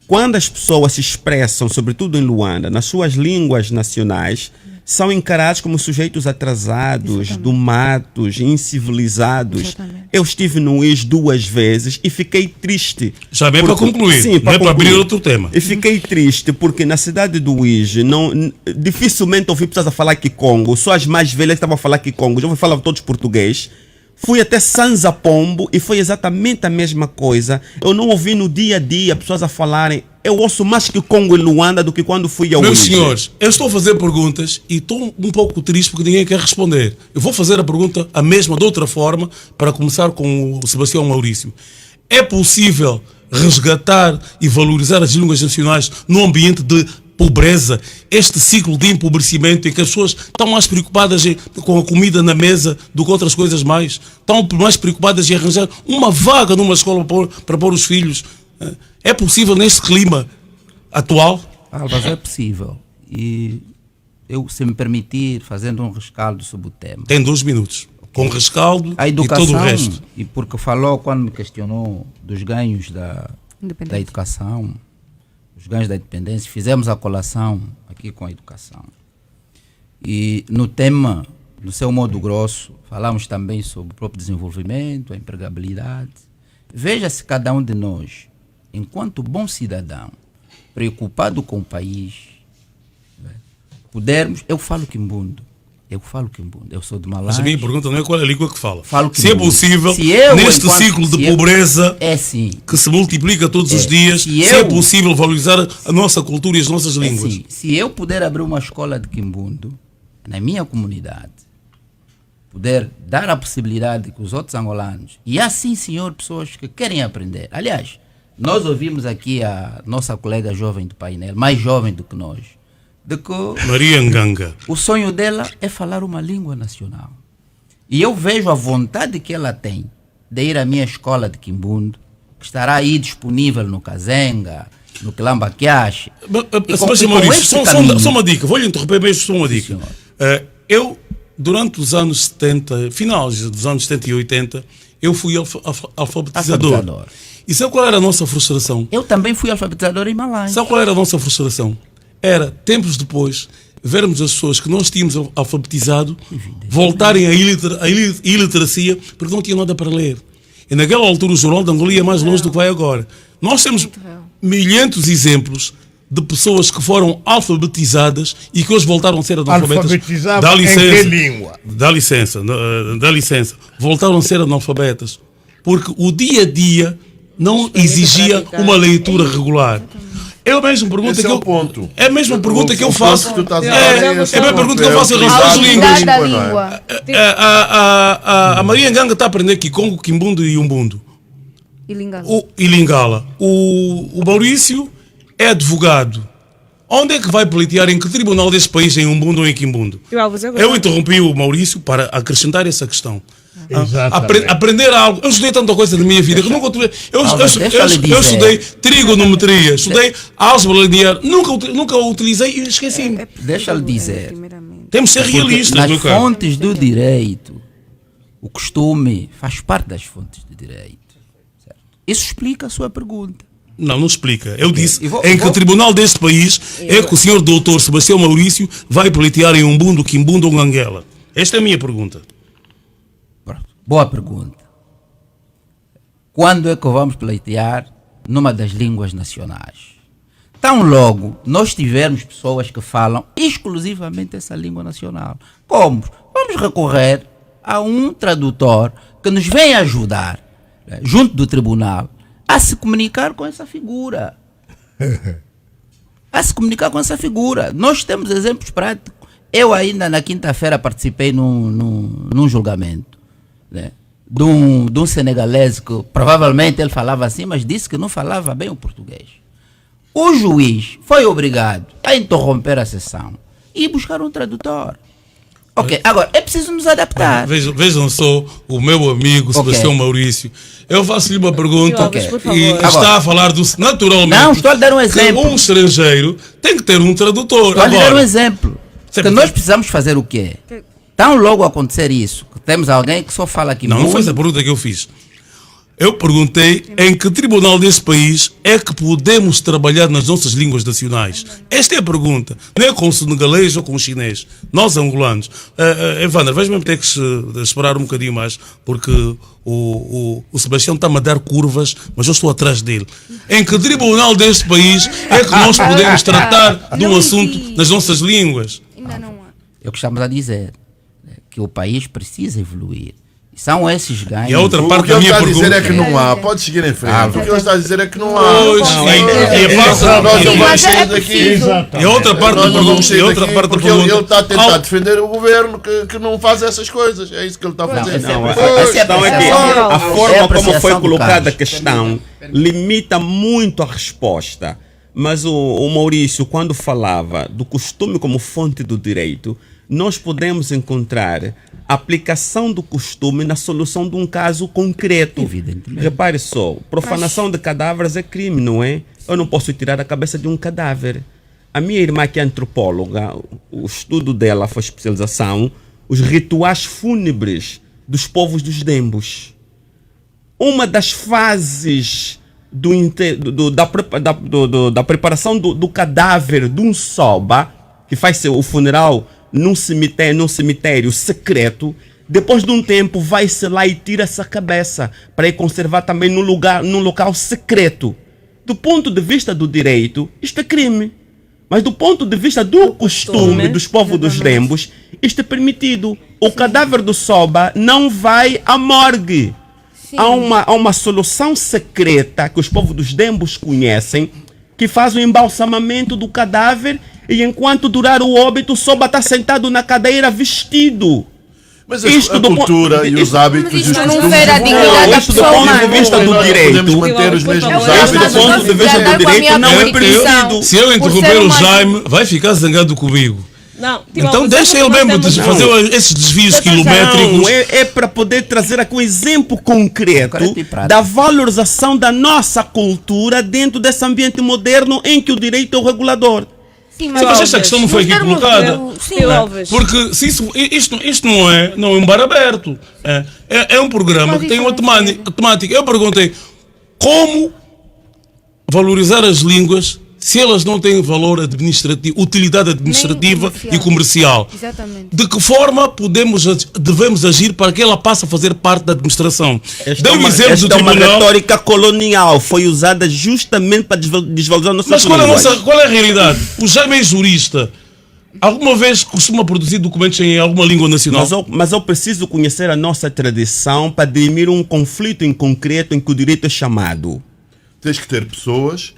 [SPEAKER 9] Quando as pessoas se expressam, sobretudo em Luanda, nas suas línguas nacionais, são encarados como sujeitos atrasados, domatos, incivilizados.
[SPEAKER 6] Exatamente.
[SPEAKER 9] Eu estive no IS 2 vezes e fiquei triste.
[SPEAKER 1] Já bem para concluir,
[SPEAKER 9] Sim,
[SPEAKER 1] não é para abrir
[SPEAKER 9] concluir.
[SPEAKER 1] outro tema.
[SPEAKER 9] E fiquei triste porque na cidade do IS dificilmente ouvi pessoas a falar Kikongo. Só as mais velhas que estavam a falar Kikongo. Já ouvi falar todos português. Fui até Sanza Pombo e foi exatamente a mesma coisa. Eu não ouvi no dia a dia pessoas a falarem. Eu ouço mais Kikongo em Luanda do que quando fui ao
[SPEAKER 1] Meus
[SPEAKER 9] IS.
[SPEAKER 1] senhores, eu estou a fazer perguntas e estou um pouco triste porque ninguém quer responder. Eu vou fazer a pergunta a mesma de outra forma para começar com o Sebastião Maurício. É possível resgatar e valorizar as línguas nacionais num ambiente de pobreza, este ciclo de empobrecimento em que as pessoas estão mais preocupadas com a comida na mesa do que outras coisas mais, estão mais preocupadas em arranjar uma vaga numa escola para pôr os filhos. É possível neste clima atual?
[SPEAKER 4] Albas, é possível. E eu, se me permitir, fazendo um rescaldo sobre o tema.
[SPEAKER 1] Tem 2 minutos. Com rescaldo
[SPEAKER 4] A
[SPEAKER 1] e
[SPEAKER 4] educação,
[SPEAKER 1] todo o resto.
[SPEAKER 4] e porque falou quando me questionou dos ganhos da
[SPEAKER 6] Independência.
[SPEAKER 4] educação, os ganhos da independência, fizemos a colação aqui com a educação. E no tema, no seu modo grosso, falamos também sobre o próprio desenvolvimento, a empregabilidade. Veja se cada um de nós, enquanto bom cidadão, preocupado com o país, pudermos, eu falo quimbundo, eu sou de
[SPEAKER 1] Mas a
[SPEAKER 4] Malange.
[SPEAKER 1] minha pergunta não é qual é a língua que fala.
[SPEAKER 4] Falo que
[SPEAKER 1] Se é
[SPEAKER 4] não.
[SPEAKER 1] possível,
[SPEAKER 4] Se eu,
[SPEAKER 1] neste
[SPEAKER 4] enquanto-
[SPEAKER 1] ciclo de
[SPEAKER 4] se eu-
[SPEAKER 1] pobreza
[SPEAKER 4] É sim.
[SPEAKER 1] que se multiplica todos os
[SPEAKER 4] É.
[SPEAKER 1] dias,
[SPEAKER 4] Se
[SPEAKER 1] se é
[SPEAKER 4] eu-
[SPEAKER 1] possível valorizar a nossa cultura e as nossas
[SPEAKER 4] É
[SPEAKER 1] línguas.
[SPEAKER 4] assim, se eu puder abrir uma escola de quimbundo na minha comunidade, puder dar a possibilidade que os outros angolanos, e assim, senhor, pessoas que querem aprender. Aliás, nós ouvimos aqui a nossa colega jovem do painel, mais jovem do que nós, de que
[SPEAKER 1] Maria Nganga.
[SPEAKER 4] o sonho dela é falar uma língua nacional. E eu vejo a vontade que ela tem de ir à minha escola de quimbundo, que estará aí disponível no Kazenga, no Quilamba-Quiache.
[SPEAKER 1] Sebastião Maurício, só uma dica, vou-lhe interromper mesmo, só uma dica. Eu, durante os anos 70, finais dos anos 70 e 80, eu fui alfabetizador.
[SPEAKER 4] Alfabetizador.
[SPEAKER 1] E sabe qual era a nossa frustração?
[SPEAKER 4] Eu também fui alfabetizador em Malange.
[SPEAKER 1] Sabe qual era a nossa frustração? Era, tempos depois, vermos as pessoas que nós tínhamos alfabetizado voltarem à iliteracia porque não tinham nada para ler. E naquela altura o Jornal de Angola ia mais longe do que vai agora. Nós temos milhentos exemplos de pessoas que foram alfabetizadas e que hoje voltaram a ser analfabetas.
[SPEAKER 3] Alfabetizadas em que língua?
[SPEAKER 1] Dá licença. Voltaram a ser analfabetas. Porque o dia a dia não exigia uma leitura regular. É a mesma pergunta
[SPEAKER 7] Esse
[SPEAKER 1] que
[SPEAKER 7] é
[SPEAKER 1] eu
[SPEAKER 7] o ponto.
[SPEAKER 1] É a mesma pergunta que eu
[SPEAKER 7] O
[SPEAKER 1] faço.
[SPEAKER 7] ponto que tu estás a
[SPEAKER 1] É
[SPEAKER 7] dar
[SPEAKER 1] a
[SPEAKER 7] esse
[SPEAKER 1] mesma
[SPEAKER 7] ponto.
[SPEAKER 1] pergunta que eu faço em
[SPEAKER 7] É
[SPEAKER 1] relação às
[SPEAKER 7] utilizado
[SPEAKER 1] línguas.
[SPEAKER 6] da
[SPEAKER 7] não é?
[SPEAKER 6] língua.
[SPEAKER 1] A Maria Nganga está a aprender Kikongo, Kimbundo e Umbundo.
[SPEAKER 6] E Lingala.
[SPEAKER 1] E Lingala. O Maurício é advogado. Onde é que vai pleitear? Em que tribunal deste país, em Umbundo ou em Kimbundo? Eu interrompi o Maurício para acrescentar essa questão.
[SPEAKER 3] Exatamente.
[SPEAKER 1] Aprender algo. Eu estudei tanta coisa na minha vida que nunca utilizei.
[SPEAKER 4] Deixa-lhe dizer.
[SPEAKER 1] Eu estudei trigonometria, estudei álgebra linear, nunca utilizei e esqueci-me.
[SPEAKER 4] Deixa-lhe dizer.
[SPEAKER 1] Temos de ser
[SPEAKER 4] Porque
[SPEAKER 1] realistas,
[SPEAKER 4] nas
[SPEAKER 1] meu caro.
[SPEAKER 4] fontes do direito, o costume faz parte das fontes do direito. Certo? Isso explica a sua pergunta.
[SPEAKER 1] Não explica. Eu disse
[SPEAKER 4] E vou-
[SPEAKER 1] em que
[SPEAKER 4] vou-
[SPEAKER 1] tribunal deste país é que o senhor doutor Sebastião Maurício vai pleitear em Umbundo, Kimbundo ou Anguela? Esta é a minha pergunta.
[SPEAKER 4] Pronto. Boa pergunta. Quando é que vamos pleitear numa das línguas nacionais? Tão logo nós tivermos pessoas que falam exclusivamente essa língua nacional. Como? Vamos recorrer a um tradutor que nos venha ajudar, junto do tribunal, a se comunicar com essa figura. Nós temos exemplos práticos. Eu ainda na quinta-feira participei num julgamento, né, de um senegalês que provavelmente ele falava assim, mas disse que não falava bem o português. O juiz foi obrigado a interromper a sessão e buscar um tradutor. Ok, agora é preciso nos adaptar.
[SPEAKER 1] Vejam só o meu amigo Sebastião Maurício. Eu faço-lhe uma pergunta
[SPEAKER 2] Ok. Por favor.
[SPEAKER 1] e
[SPEAKER 4] Agora.
[SPEAKER 1] está a falar do naturalmente.
[SPEAKER 4] Não, estou a lhe dar um
[SPEAKER 1] que
[SPEAKER 4] exemplo.
[SPEAKER 1] um estrangeiro tem que ter um tradutor.
[SPEAKER 4] Estou a lhe dar um
[SPEAKER 1] Agora,
[SPEAKER 4] exemplo.
[SPEAKER 1] Sempre
[SPEAKER 4] Que nós
[SPEAKER 1] tem.
[SPEAKER 4] precisamos fazer o quê? Tão logo acontecer isso, que temos alguém que só fala aqui
[SPEAKER 1] não
[SPEAKER 4] muito.
[SPEAKER 1] foi essa a pergunta que eu fiz. Eu perguntei em que tribunal deste país é que podemos trabalhar nas nossas línguas nacionais. Esta é a pergunta. Não é com o senegalês ou com o chinês. Nós, angolanos. Evander, vais mesmo ter que esperar um bocadinho mais, porque o Sebastião está-me a dar curvas, mas eu estou atrás dele. Em que tribunal deste país é que nós podemos tratar de um assunto nas nossas línguas?
[SPEAKER 6] Ainda não há.
[SPEAKER 4] É o que estamos a dizer, que o país precisa evoluir. São esses ganhos.
[SPEAKER 1] E a outra
[SPEAKER 7] O
[SPEAKER 1] parte
[SPEAKER 7] que
[SPEAKER 1] da
[SPEAKER 7] ele
[SPEAKER 1] minha
[SPEAKER 7] está a dizer
[SPEAKER 1] pergunta
[SPEAKER 7] é que não há. Pode seguir em frente. O que ele está a dizer é que não há.
[SPEAKER 1] Pois,
[SPEAKER 7] Nós não vamos
[SPEAKER 6] Mas
[SPEAKER 7] sair
[SPEAKER 6] é
[SPEAKER 7] daqui.
[SPEAKER 6] preciso.
[SPEAKER 1] e a outra parte da
[SPEAKER 7] Nós não vamos
[SPEAKER 1] pergunta, e
[SPEAKER 7] sair
[SPEAKER 1] a outra
[SPEAKER 7] daqui
[SPEAKER 1] parte da
[SPEAKER 7] porque ele
[SPEAKER 1] pergunta.
[SPEAKER 7] está a tentar defender o governo que não faz essas coisas. É isso que ele está a fazer.
[SPEAKER 9] Não, a
[SPEAKER 7] Pois,
[SPEAKER 9] questão é que
[SPEAKER 4] É
[SPEAKER 9] a
[SPEAKER 4] a
[SPEAKER 9] forma como
[SPEAKER 4] apreciação
[SPEAKER 9] foi
[SPEAKER 4] do
[SPEAKER 9] colocada a
[SPEAKER 4] caso.
[SPEAKER 9] questão limita muito a resposta. Mas o Maurício, quando falava do costume como fonte do direito, nós podemos encontrar a aplicação do costume na solução de um caso concreto.
[SPEAKER 4] Evidentemente.
[SPEAKER 9] Repare só, profanação de cadáveres é crime, não é? Eu não posso tirar a cabeça de um cadáver. A minha irmã, que é antropóloga, o estudo dela foi especialização, os rituais fúnebres dos povos dos Dembos. Uma das fases da preparação do cadáver de um soba, que faz o funeral num cemitério secreto, depois de um tempo vai-se lá e tira-se a cabeça para ir conservar também num local secreto. Do ponto de vista do direito, isto é crime. Mas do ponto de vista do costume dos povos dos Dembos, isto é permitido. O cadáver do soba não vai à morgue. Há uma solução secreta que os povos dos Dembos conhecem, que faz o embalsamamento do cadáver, e enquanto durar o óbito, o soba está sentado na cadeira vestido.
[SPEAKER 7] Mas
[SPEAKER 9] Isto
[SPEAKER 7] a
[SPEAKER 9] do
[SPEAKER 7] cultura e os
[SPEAKER 9] isto-
[SPEAKER 7] hábitos
[SPEAKER 6] Mas
[SPEAKER 7] e os
[SPEAKER 6] isto não
[SPEAKER 7] costumes
[SPEAKER 6] fere a
[SPEAKER 7] evoluem.
[SPEAKER 6] dignidade da
[SPEAKER 9] Isto do
[SPEAKER 6] pessoa
[SPEAKER 9] ponto
[SPEAKER 6] humana.
[SPEAKER 9] de vista do
[SPEAKER 7] Nós
[SPEAKER 9] direito.
[SPEAKER 7] podemos manter os mesmos
[SPEAKER 6] Eu
[SPEAKER 9] Isto
[SPEAKER 6] acho
[SPEAKER 7] hábitos.
[SPEAKER 9] do ponto de vista do direito não é permitido.
[SPEAKER 1] Se eu
[SPEAKER 6] Por
[SPEAKER 1] interromper
[SPEAKER 6] ser
[SPEAKER 1] o
[SPEAKER 6] uma-
[SPEAKER 1] Jaime, vai ficar zangado comigo.
[SPEAKER 8] Não,
[SPEAKER 1] Então deixa ele mesmo fazer esses desvios quilométricos.
[SPEAKER 9] Não, é para poder trazer aqui um exemplo concreto
[SPEAKER 4] Concreto e prático.
[SPEAKER 9] da valorização da nossa cultura dentro desse ambiente moderno em que o direito é o regulador.
[SPEAKER 6] Sim,
[SPEAKER 1] Mas esta questão não foi aqui colocada.
[SPEAKER 6] Sim,
[SPEAKER 1] Porque se isto não é um bar aberto. É um programa
[SPEAKER 6] Mas
[SPEAKER 1] que tem
[SPEAKER 6] isso
[SPEAKER 1] uma
[SPEAKER 6] não serve.
[SPEAKER 1] temática. Eu perguntei como valorizar as línguas se elas não têm valor administrativo, utilidade administrativa
[SPEAKER 6] comercial.
[SPEAKER 1] e comercial.
[SPEAKER 6] Exatamente.
[SPEAKER 1] De que forma devemos agir para que ela passe a fazer parte da administração? Dê um exemplo do
[SPEAKER 9] esta é uma
[SPEAKER 1] tribunal.
[SPEAKER 9] retórica colonial, foi usada justamente para desvalorizar nossas
[SPEAKER 1] Mas
[SPEAKER 9] línguas.
[SPEAKER 1] qual é a realidade? O Jaime é jurista. Alguma vez costuma produzir documentos em alguma língua nacional?
[SPEAKER 9] Mas eu preciso conhecer a nossa tradição para dirimir um conflito em concreto em que o direito é chamado.
[SPEAKER 7] Tens que ter pessoas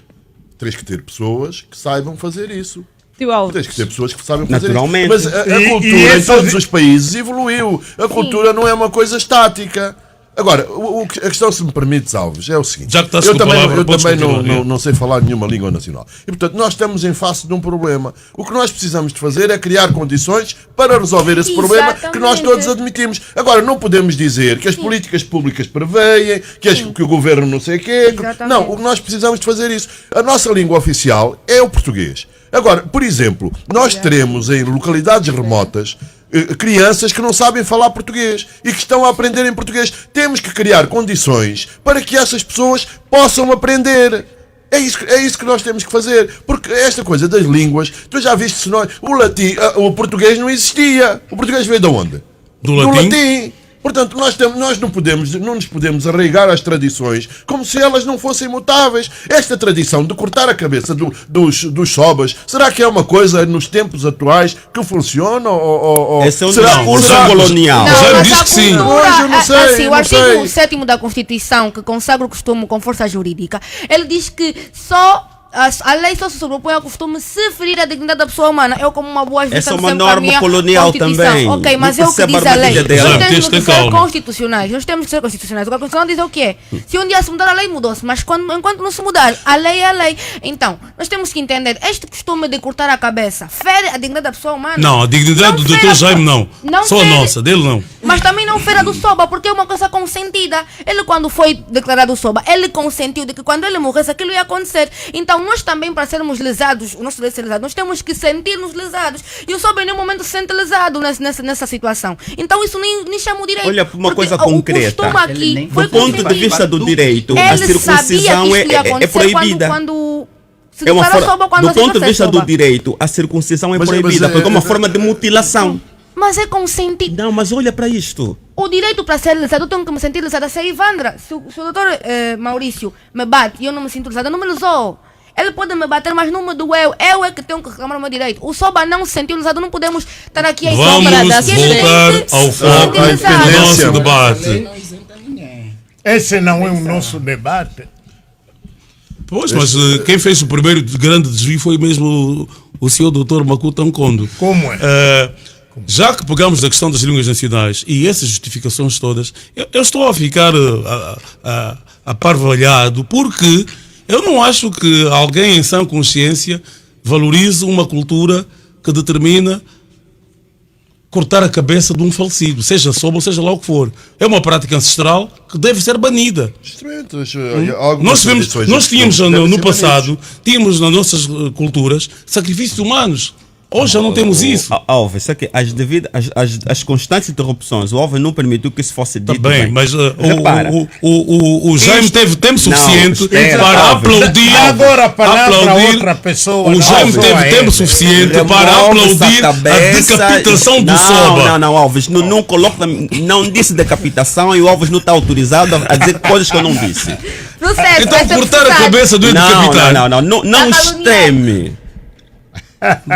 [SPEAKER 7] que saibam fazer isso.
[SPEAKER 8] Tio Alves.
[SPEAKER 7] Tens que ter pessoas que sabem fazer
[SPEAKER 9] Naturalmente.
[SPEAKER 7] isso. Mas a
[SPEAKER 3] E
[SPEAKER 7] cultura em
[SPEAKER 3] essas-
[SPEAKER 7] todos os países evoluiu. A cultura não é uma coisa estática. Agora, a questão, se me permites, Alves, é o seguinte.
[SPEAKER 1] Já que estás
[SPEAKER 7] eu
[SPEAKER 1] com a
[SPEAKER 7] também,
[SPEAKER 1] palavra,
[SPEAKER 7] eu
[SPEAKER 1] podes
[SPEAKER 7] também
[SPEAKER 1] continuar.
[SPEAKER 7] não sei falar nenhuma língua nacional. E, portanto, nós estamos em face de um problema. O que nós precisamos de fazer é criar condições para resolver esse problema que nós
[SPEAKER 6] Exatamente.
[SPEAKER 7] todos admitimos. Agora, não podemos dizer que as políticas públicas preveem, que o governo não sei o quê.
[SPEAKER 6] Exatamente.
[SPEAKER 7] Não, o que nós precisamos de fazer isso. A nossa língua oficial é o português. Agora, por exemplo, nós teremos em localidades remotas crianças que não sabem falar português e que estão a aprender em português. Temos que criar condições para que essas pessoas possam aprender. É isso que nós temos que fazer. Porque esta coisa das línguas, tu já viste, se nós, o português não existia. O português veio de onde?
[SPEAKER 1] Do latim?
[SPEAKER 7] Portanto, nós não nos podemos arraigar às tradições como se elas não fossem mutáveis. Esta tradição de cortar a cabeça dos sobas, será que é uma coisa nos tempos atuais que funciona?
[SPEAKER 9] Esse é um
[SPEAKER 7] será
[SPEAKER 9] discurso
[SPEAKER 7] será-
[SPEAKER 9] colonial.
[SPEAKER 1] Já me
[SPEAKER 6] mas
[SPEAKER 1] disse
[SPEAKER 6] a
[SPEAKER 1] que sim.
[SPEAKER 6] cultura,
[SPEAKER 7] Hoje eu não sei,
[SPEAKER 6] assim, o
[SPEAKER 7] não
[SPEAKER 6] artigo
[SPEAKER 7] sei.
[SPEAKER 6] 7º da Constituição, que consagra o costume com força jurídica, ele diz que só a lei só se sobrepõe ao costume se ferir a dignidade da pessoa humana. Eu, como uma boa
[SPEAKER 9] Essa é
[SPEAKER 6] sempre
[SPEAKER 9] uma
[SPEAKER 6] com a
[SPEAKER 9] norma
[SPEAKER 6] minha
[SPEAKER 9] colonial
[SPEAKER 6] Constituição.
[SPEAKER 9] também.
[SPEAKER 6] Ok, mas
[SPEAKER 9] Não
[SPEAKER 6] é o que
[SPEAKER 9] percebe
[SPEAKER 6] diz
[SPEAKER 9] a
[SPEAKER 6] a lei.
[SPEAKER 9] armadilha dela.
[SPEAKER 6] Nós
[SPEAKER 1] Já,
[SPEAKER 6] temos
[SPEAKER 1] tens
[SPEAKER 6] que
[SPEAKER 1] de ter
[SPEAKER 6] ser
[SPEAKER 1] calma.
[SPEAKER 6] constitucionais. Nós temos que ser constitucionais. O que a Constituição diz é o quê? Se um dia se mudar a lei, mudou-se. Mas enquanto não se mudar, a lei é a lei. Então, nós temos que entender, este costume de cortar a cabeça fere a dignidade da pessoa humana.
[SPEAKER 1] Não, a dignidade
[SPEAKER 6] Não
[SPEAKER 1] do
[SPEAKER 6] fere
[SPEAKER 1] Dr.
[SPEAKER 6] a-
[SPEAKER 1] Jaime não.
[SPEAKER 6] Não
[SPEAKER 1] Só a
[SPEAKER 6] fere.
[SPEAKER 1] nossa, dele não.
[SPEAKER 6] Mas também não Feira do Soba, porque é uma coisa consentida. Ele, quando foi declarado Soba, ele consentiu de que quando ele morresse aquilo ia acontecer. Então nós também, para sermos lesados, o nosso direito de ser lesado, nós temos que sentir-nos lesados. E o Soba em nenhum momento se sente lesado nessa situação. Então isso nem chama o direito.
[SPEAKER 9] Olha, por uma
[SPEAKER 6] porque
[SPEAKER 9] coisa
[SPEAKER 6] o
[SPEAKER 9] concreta.
[SPEAKER 6] costume aqui foi
[SPEAKER 9] Do ponto de
[SPEAKER 6] consentido.
[SPEAKER 9] vista do direito, a
[SPEAKER 6] Ele sabia
[SPEAKER 9] circuncisão
[SPEAKER 6] que isso ia
[SPEAKER 9] é
[SPEAKER 6] acontecer
[SPEAKER 9] proibida.
[SPEAKER 6] quando se
[SPEAKER 9] É uma
[SPEAKER 6] declarou
[SPEAKER 9] forma,
[SPEAKER 6] Soba, quando
[SPEAKER 9] do
[SPEAKER 6] a situação
[SPEAKER 9] ponto de
[SPEAKER 6] é
[SPEAKER 9] vista do
[SPEAKER 6] Soba.
[SPEAKER 9] direito, a circuncisão é
[SPEAKER 7] Mas
[SPEAKER 9] proibida, porque é uma forma de mutilação.
[SPEAKER 6] Mas é consentido.
[SPEAKER 9] Não, mas olha para isto.
[SPEAKER 6] O direito para ser lesado, eu tenho que me sentir lesada. Se a Ivandra, se o doutor Maurício me bate e eu não me sinto lesada, não me lesou. Ele pode me bater, mas não me doeu. Eu é que tenho que reclamar o meu direito. O Soba não se sentiu lesado, não podemos estar aqui a
[SPEAKER 1] Vamos voltar ao foco do nosso debate.
[SPEAKER 3] Esse não é o nosso debate.
[SPEAKER 1] Pois, mas quem fez o primeiro grande desvio foi mesmo o senhor doutor Makuta Nkondo.
[SPEAKER 3] Como é?
[SPEAKER 1] Já que pegamos a questão das línguas nacionais e essas justificações todas, eu estou a ficar aparvalhado, porque eu não acho que alguém em sã consciência valorize uma cultura que determina cortar a cabeça de um falecido, seja Soba ou seja lá o que for. É uma prática ancestral que deve ser banida.
[SPEAKER 7] Instrumentos,
[SPEAKER 1] Nós tínhamos no passado, tínhamos nas nossas culturas sacrifícios humanos. Hoje já não temos isso.
[SPEAKER 9] Alves, só que as constantes interrupções, o Alves não permitiu que isso fosse dito.
[SPEAKER 1] Bem, mas
[SPEAKER 9] repara,
[SPEAKER 1] o Jaime teve tempo suficiente
[SPEAKER 9] espera,
[SPEAKER 1] para
[SPEAKER 9] Alves.
[SPEAKER 1] aplaudir.
[SPEAKER 3] Agora a palavra a outra pessoa.
[SPEAKER 1] O Jaime
[SPEAKER 3] não
[SPEAKER 1] teve
[SPEAKER 3] a
[SPEAKER 1] tempo
[SPEAKER 3] ele.
[SPEAKER 1] suficiente para aplaudir a decapitação do Soba.
[SPEAKER 9] Não, Alves, não coloca, não disse decapitação e o Alves não está autorizado a dizer coisas que eu não disse.
[SPEAKER 6] Processo,
[SPEAKER 1] Então
[SPEAKER 6] vai ser
[SPEAKER 1] cortar a
[SPEAKER 6] processado.
[SPEAKER 1] cabeça do decapitar.
[SPEAKER 9] Não extreme.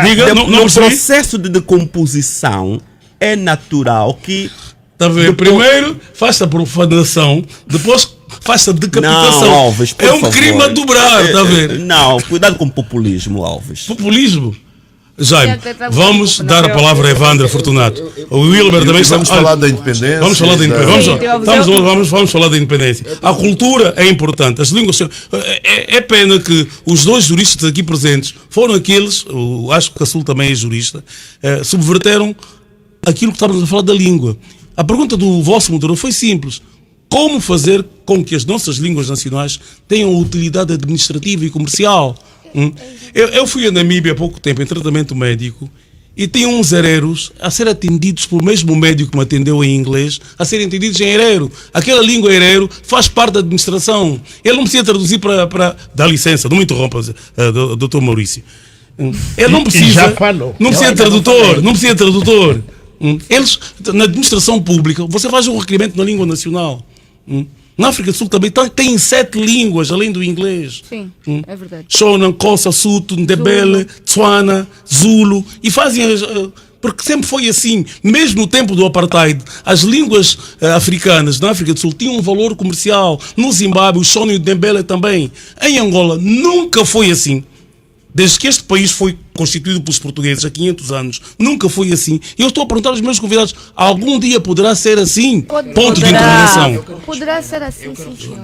[SPEAKER 1] Diga, não
[SPEAKER 9] No
[SPEAKER 1] percebi.
[SPEAKER 9] processo de decomposição é natural que
[SPEAKER 1] Está a ver? Primeiro faz-se a profanação, depois faz-se a decapitação.
[SPEAKER 9] Não, Alves, por
[SPEAKER 1] é um
[SPEAKER 9] favor.
[SPEAKER 1] crime a dobrar, está a ver?
[SPEAKER 9] Não, cuidado com o populismo, Alves.
[SPEAKER 1] Populismo. Jaime, vamos dar a palavra a Evandra Fortunato. O Wilber também está.
[SPEAKER 7] Vamos falar da independência.
[SPEAKER 1] Vamos falar da independência.
[SPEAKER 2] Sim,
[SPEAKER 1] Vamos falar da independência. A cultura é importante. As línguas. É pena que os dois juristas aqui presentes foram aqueles, acho que o Caçul também é jurista, subverteram aquilo que estávamos a falar da língua. A pergunta do vosso moderador foi simples. Como fazer com que as nossas línguas nacionais tenham utilidade administrativa e comercial? Eu fui a Namíbia há pouco tempo em tratamento médico e tinha uns hereros a ser atendidos pelo mesmo médico que me atendeu em inglês, a serem atendidos em herero. Aquela língua herero faz parte da administração. Ele não precisa traduzir para... Dá licença, não me interrompa, doutor Maurício. Ele não precisa...
[SPEAKER 3] já falou.
[SPEAKER 1] Não precisa de tradutor, não precisa de tradutor. Eles, na administração pública, você faz um requerimento na língua nacional. Na África do Sul também tem 7 línguas, além do inglês.
[SPEAKER 6] Sim, é verdade.
[SPEAKER 1] Shona, Kosa, Suto, Ndebele, Tswana, Zulu. E fazem... Porque sempre foi assim. Mesmo no tempo do apartheid, as línguas africanas na África do Sul tinham um valor comercial. No Zimbábue, o Shona e o Ndebele também. Em Angola, nunca foi assim. Desde que este país foi constituído pelos portugueses há 500 anos, nunca foi assim. E eu estou a perguntar aos meus convidados, algum dia poderá ser assim? Ponto de interrogação.
[SPEAKER 6] Poderá ser assim, sim, senhor.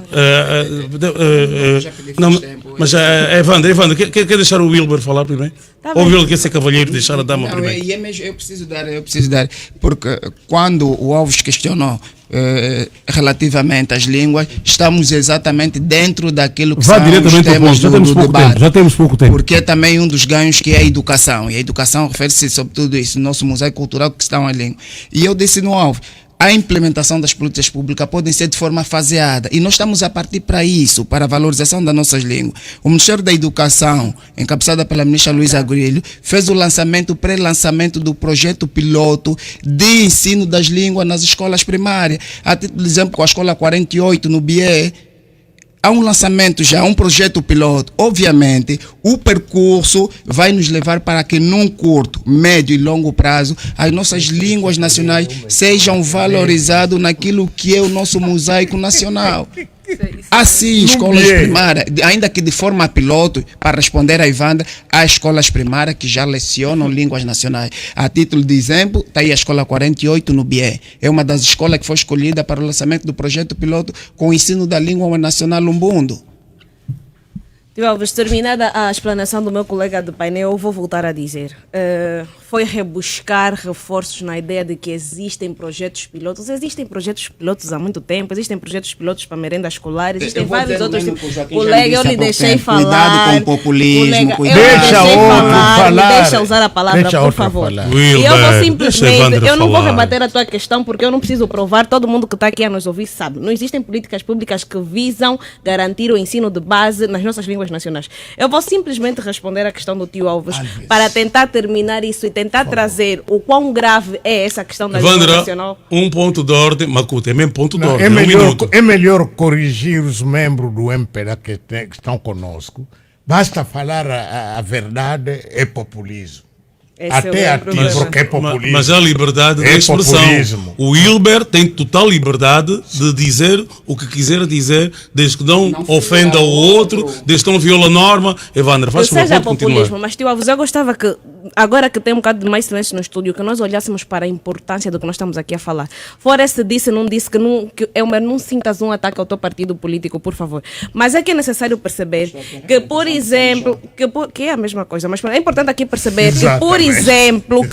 [SPEAKER 1] Mas Evandra, quer deixar o Wilber falar primeiro?
[SPEAKER 2] Tá
[SPEAKER 1] Ou o
[SPEAKER 2] bem.
[SPEAKER 1] Wilber quer ser cavalheiro e deixar a dama
[SPEAKER 5] Não,
[SPEAKER 1] primeiro?
[SPEAKER 5] e é mesmo, eu preciso dar, porque quando o Alves questionou relativamente às línguas, estamos exatamente dentro daquilo que
[SPEAKER 10] Vá
[SPEAKER 5] são os
[SPEAKER 10] diretamente ao
[SPEAKER 5] temas
[SPEAKER 10] ponto, já
[SPEAKER 5] do
[SPEAKER 10] temos pouco
[SPEAKER 5] debate.
[SPEAKER 10] tempo, já temos pouco tempo.
[SPEAKER 5] Porque é também um dos ganhos que é a educação, e a educação refere-se sobre tudo isso, o nosso mosaico cultural que está na língua. E eu disse no Alves, a implementação das políticas públicas podem ser de forma faseada e nós estamos a partir para isso, para a valorização das nossas línguas. O Ministério da Educação, encabeçada pela ministra Luísa Grilho, fez o pré-lançamento do projeto piloto de ensino das línguas nas escolas primárias. A título de exemplo, com a Escola 48 no BIE, há um lançamento já, um projeto piloto. Obviamente, o percurso vai nos levar para que num curto, médio e longo prazo, as nossas línguas nacionais sejam valorizadas naquilo que é o nosso mosaico nacional. Assim, escolas primárias, ainda que de forma piloto, para responder a Ivandra, há escolas primárias que já lecionam línguas nacionais. A título de exemplo, está aí a Escola 48 no BIE. É uma das escolas que foi escolhida para o lançamento do projeto piloto com o ensino da língua nacional Umbundo.
[SPEAKER 2] Tio Alves, terminada a explanação do meu colega de painel, eu vou voltar a dizer. foi rebuscar reforços na ideia de que existem projetos pilotos. Existem projetos pilotos há muito tempo, existem projetos pilotos para merendas escolares, existem vários outros tipos. Colega, eu lhe deixei falar.
[SPEAKER 5] Cuidado com o populismo,
[SPEAKER 2] colega,
[SPEAKER 3] Deixa outro falar.
[SPEAKER 2] Deixa usar a palavra,
[SPEAKER 3] Deixa
[SPEAKER 2] por
[SPEAKER 3] outro
[SPEAKER 2] favor.
[SPEAKER 3] falar.
[SPEAKER 2] E eu vou
[SPEAKER 1] Wilber,
[SPEAKER 2] simplesmente,
[SPEAKER 1] deixa Evandro
[SPEAKER 2] eu não vou
[SPEAKER 1] falar.
[SPEAKER 2] rebater a tua questão porque eu não preciso provar, todo mundo que está aqui a nos ouvir sabe. Não existem políticas públicas que visam garantir o ensino de base nas nossas línguas nacionais. Eu vou simplesmente responder à questão do tio Alves para tentar terminar isso e tentar trazer o quão grave é essa questão da língua
[SPEAKER 1] Evandro,
[SPEAKER 2] nacional.
[SPEAKER 1] um ponto de ordem, Makuta, é mesmo ponto de
[SPEAKER 3] Não,
[SPEAKER 1] ordem,
[SPEAKER 3] é,
[SPEAKER 1] um
[SPEAKER 3] melhor,
[SPEAKER 1] minuto.
[SPEAKER 3] é melhor corrigir os membros do MPLA que estão conosco. Basta falar a verdade, é populismo.
[SPEAKER 2] Esse
[SPEAKER 3] Até
[SPEAKER 2] é o
[SPEAKER 3] a
[SPEAKER 2] problema.
[SPEAKER 3] ti, porque é populismo.
[SPEAKER 1] Mas há liberdade de
[SPEAKER 3] É
[SPEAKER 1] expressão.
[SPEAKER 3] populismo.
[SPEAKER 1] O Wilber tem total liberdade de dizer o que quiser dizer, desde que não ofenda o outro, desde que não viola a norma. Evandro, faz
[SPEAKER 2] Que seja
[SPEAKER 1] favor, pode
[SPEAKER 2] populismo,
[SPEAKER 1] continuar.
[SPEAKER 2] mas tio Alves, eu gostava que, agora que tem um bocado de mais silêncio no estúdio, que nós olhássemos para a importância do que nós estamos aqui a falar. Fora esse disse, não disse, que Elmer, não sintas um ataque ao teu partido político, por favor. Mas é que é necessário perceber que, por exemplo, que é a mesma coisa, mas é importante aqui perceber que,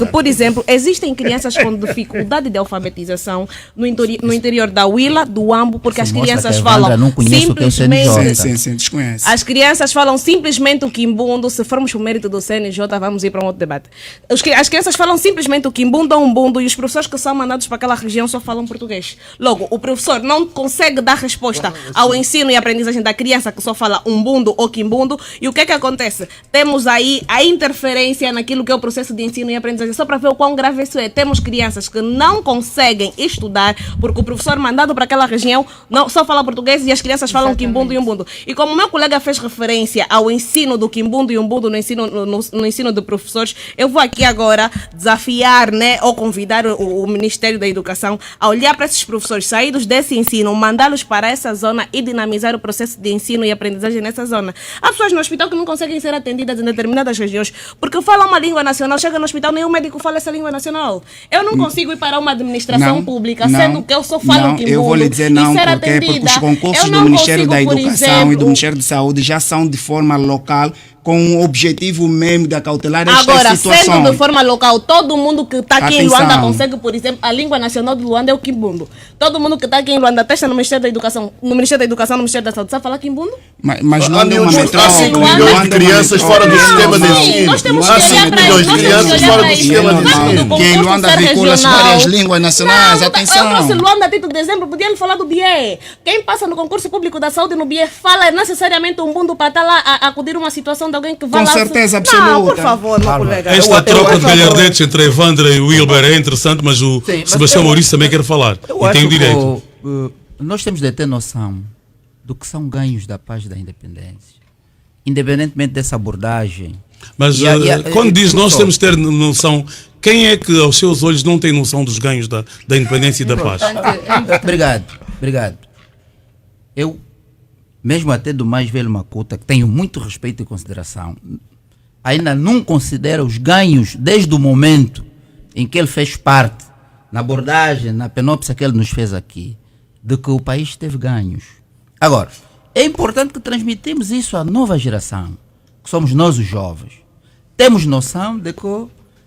[SPEAKER 2] por exemplo, existem crianças com dificuldade de alfabetização no interior da Huila, do Ambo, porque as
[SPEAKER 4] Isso mostra
[SPEAKER 2] crianças
[SPEAKER 4] que a Evandra
[SPEAKER 2] falam
[SPEAKER 4] não conhece o que é o
[SPEAKER 2] simplesmente...
[SPEAKER 4] CNJ.
[SPEAKER 5] Sim, desconhece.
[SPEAKER 2] As crianças falam simplesmente o quimbundo. Se formos para o mérito do CNJ, vamos ir para um outro debate. As crianças falam simplesmente o quimbundo ou umbundo e os professores que são mandados para aquela região só falam português. Logo, o professor não consegue dar resposta ao ensino e aprendizagem da criança que só fala umbundo ou quimbundo. E o que é que acontece? Temos aí a interferência naquilo que é o processo de ensino e aprendizagem. Só para ver o quão grave isso é. Temos crianças que não conseguem estudar porque o professor mandado para aquela região só fala português e as crianças falam quimbundo e umbundo. E como o meu colega fez referência ao ensino do quimbundo e umbundo no ensino de professores, eu vou aqui agora desafiar, né, ou convidar o Ministério da Educação a olhar para esses professores saídos desse ensino, mandá-los para essa zona e dinamizar o processo de ensino e aprendizagem nessa zona. Há pessoas no hospital que não conseguem ser atendidas em determinadas regiões porque falam uma língua nacional, chega no hospital, nenhum médico fala essa língua nacional. Eu não consigo ir para uma administração pública, sendo que eu só falo quimbundo.
[SPEAKER 5] Eu vou lhe dizer não,
[SPEAKER 2] e ser
[SPEAKER 5] porque
[SPEAKER 2] atendida.
[SPEAKER 5] os concursos
[SPEAKER 2] Eu
[SPEAKER 5] do
[SPEAKER 2] não
[SPEAKER 5] Ministério da
[SPEAKER 2] consigo, por
[SPEAKER 5] Educação e do
[SPEAKER 2] exemplo,
[SPEAKER 5] Ministério da Saúde já são de forma local, com o objetivo mesmo de acautelar estas
[SPEAKER 2] agora,
[SPEAKER 5] situações.
[SPEAKER 2] sendo de forma local, todo mundo que está aqui em
[SPEAKER 5] Atenção.
[SPEAKER 2] Luanda consegue, por exemplo, a língua nacional de Luanda é o quimbundo. Todo mundo que está aqui em Luanda testa no Ministério da Educação, no Ministério da Saúde, sabe falar quimbundo?
[SPEAKER 5] Mas
[SPEAKER 7] Há
[SPEAKER 5] Luanda é uma
[SPEAKER 7] milhões, há
[SPEAKER 5] metrópole.
[SPEAKER 7] 5 milhões de
[SPEAKER 5] Luanda é uma
[SPEAKER 7] crianças fora do
[SPEAKER 5] metrópole.
[SPEAKER 7] sistema de
[SPEAKER 2] Sim,
[SPEAKER 7] ensino.
[SPEAKER 2] nós temos que
[SPEAKER 7] Há
[SPEAKER 2] olhar
[SPEAKER 7] 5
[SPEAKER 2] para
[SPEAKER 7] milhões
[SPEAKER 2] isso,
[SPEAKER 7] de
[SPEAKER 2] nós temos que
[SPEAKER 7] crianças
[SPEAKER 2] olhar
[SPEAKER 7] fora
[SPEAKER 2] para
[SPEAKER 7] do
[SPEAKER 2] isso.
[SPEAKER 7] sistema de
[SPEAKER 2] Quando do
[SPEAKER 7] ensino.
[SPEAKER 5] Que em
[SPEAKER 2] concurso
[SPEAKER 5] Luanda
[SPEAKER 2] ser
[SPEAKER 5] veicula-se
[SPEAKER 2] regional-
[SPEAKER 5] várias línguas nacionais,
[SPEAKER 2] Não,
[SPEAKER 5] atenção.
[SPEAKER 2] Eu trouxe Luanda a título de exemplo, podia lhe falar do BIE. Quem passa no concurso público da saúde no BIE fala necessariamente um mundo para estar lá a acudir uma situação de alguém que vai
[SPEAKER 5] Com
[SPEAKER 2] lá...
[SPEAKER 5] certeza
[SPEAKER 2] Não,
[SPEAKER 5] absoluta.
[SPEAKER 2] por favor, meu colega.
[SPEAKER 1] Esta troca de galhardetes entre Evandro e Wilber é interessante, mas o
[SPEAKER 4] Sim, mas
[SPEAKER 1] Sebastião
[SPEAKER 4] eu-
[SPEAKER 1] Maurício também quer falar.
[SPEAKER 4] Eu
[SPEAKER 1] E
[SPEAKER 4] acho
[SPEAKER 1] tem o
[SPEAKER 4] que
[SPEAKER 1] direito.
[SPEAKER 4] nós temos de ter noção do que são ganhos da paz e da independência. Independentemente dessa abordagem.
[SPEAKER 1] Mas quando diz nós temos de ter noção, quem é que aos seus olhos não tem noção dos ganhos da independência e da paz?
[SPEAKER 4] Obrigado. Eu, mesmo até do mais velho Makuta, que tenho muito respeito e consideração, ainda não considero os ganhos desde o momento em que ele fez parte, na abordagem, na penópsia que ele nos fez aqui, de que o país teve ganhos. Agora, é importante que transmitimos isso à nova geração, que somos nós os jovens. Temos noção de que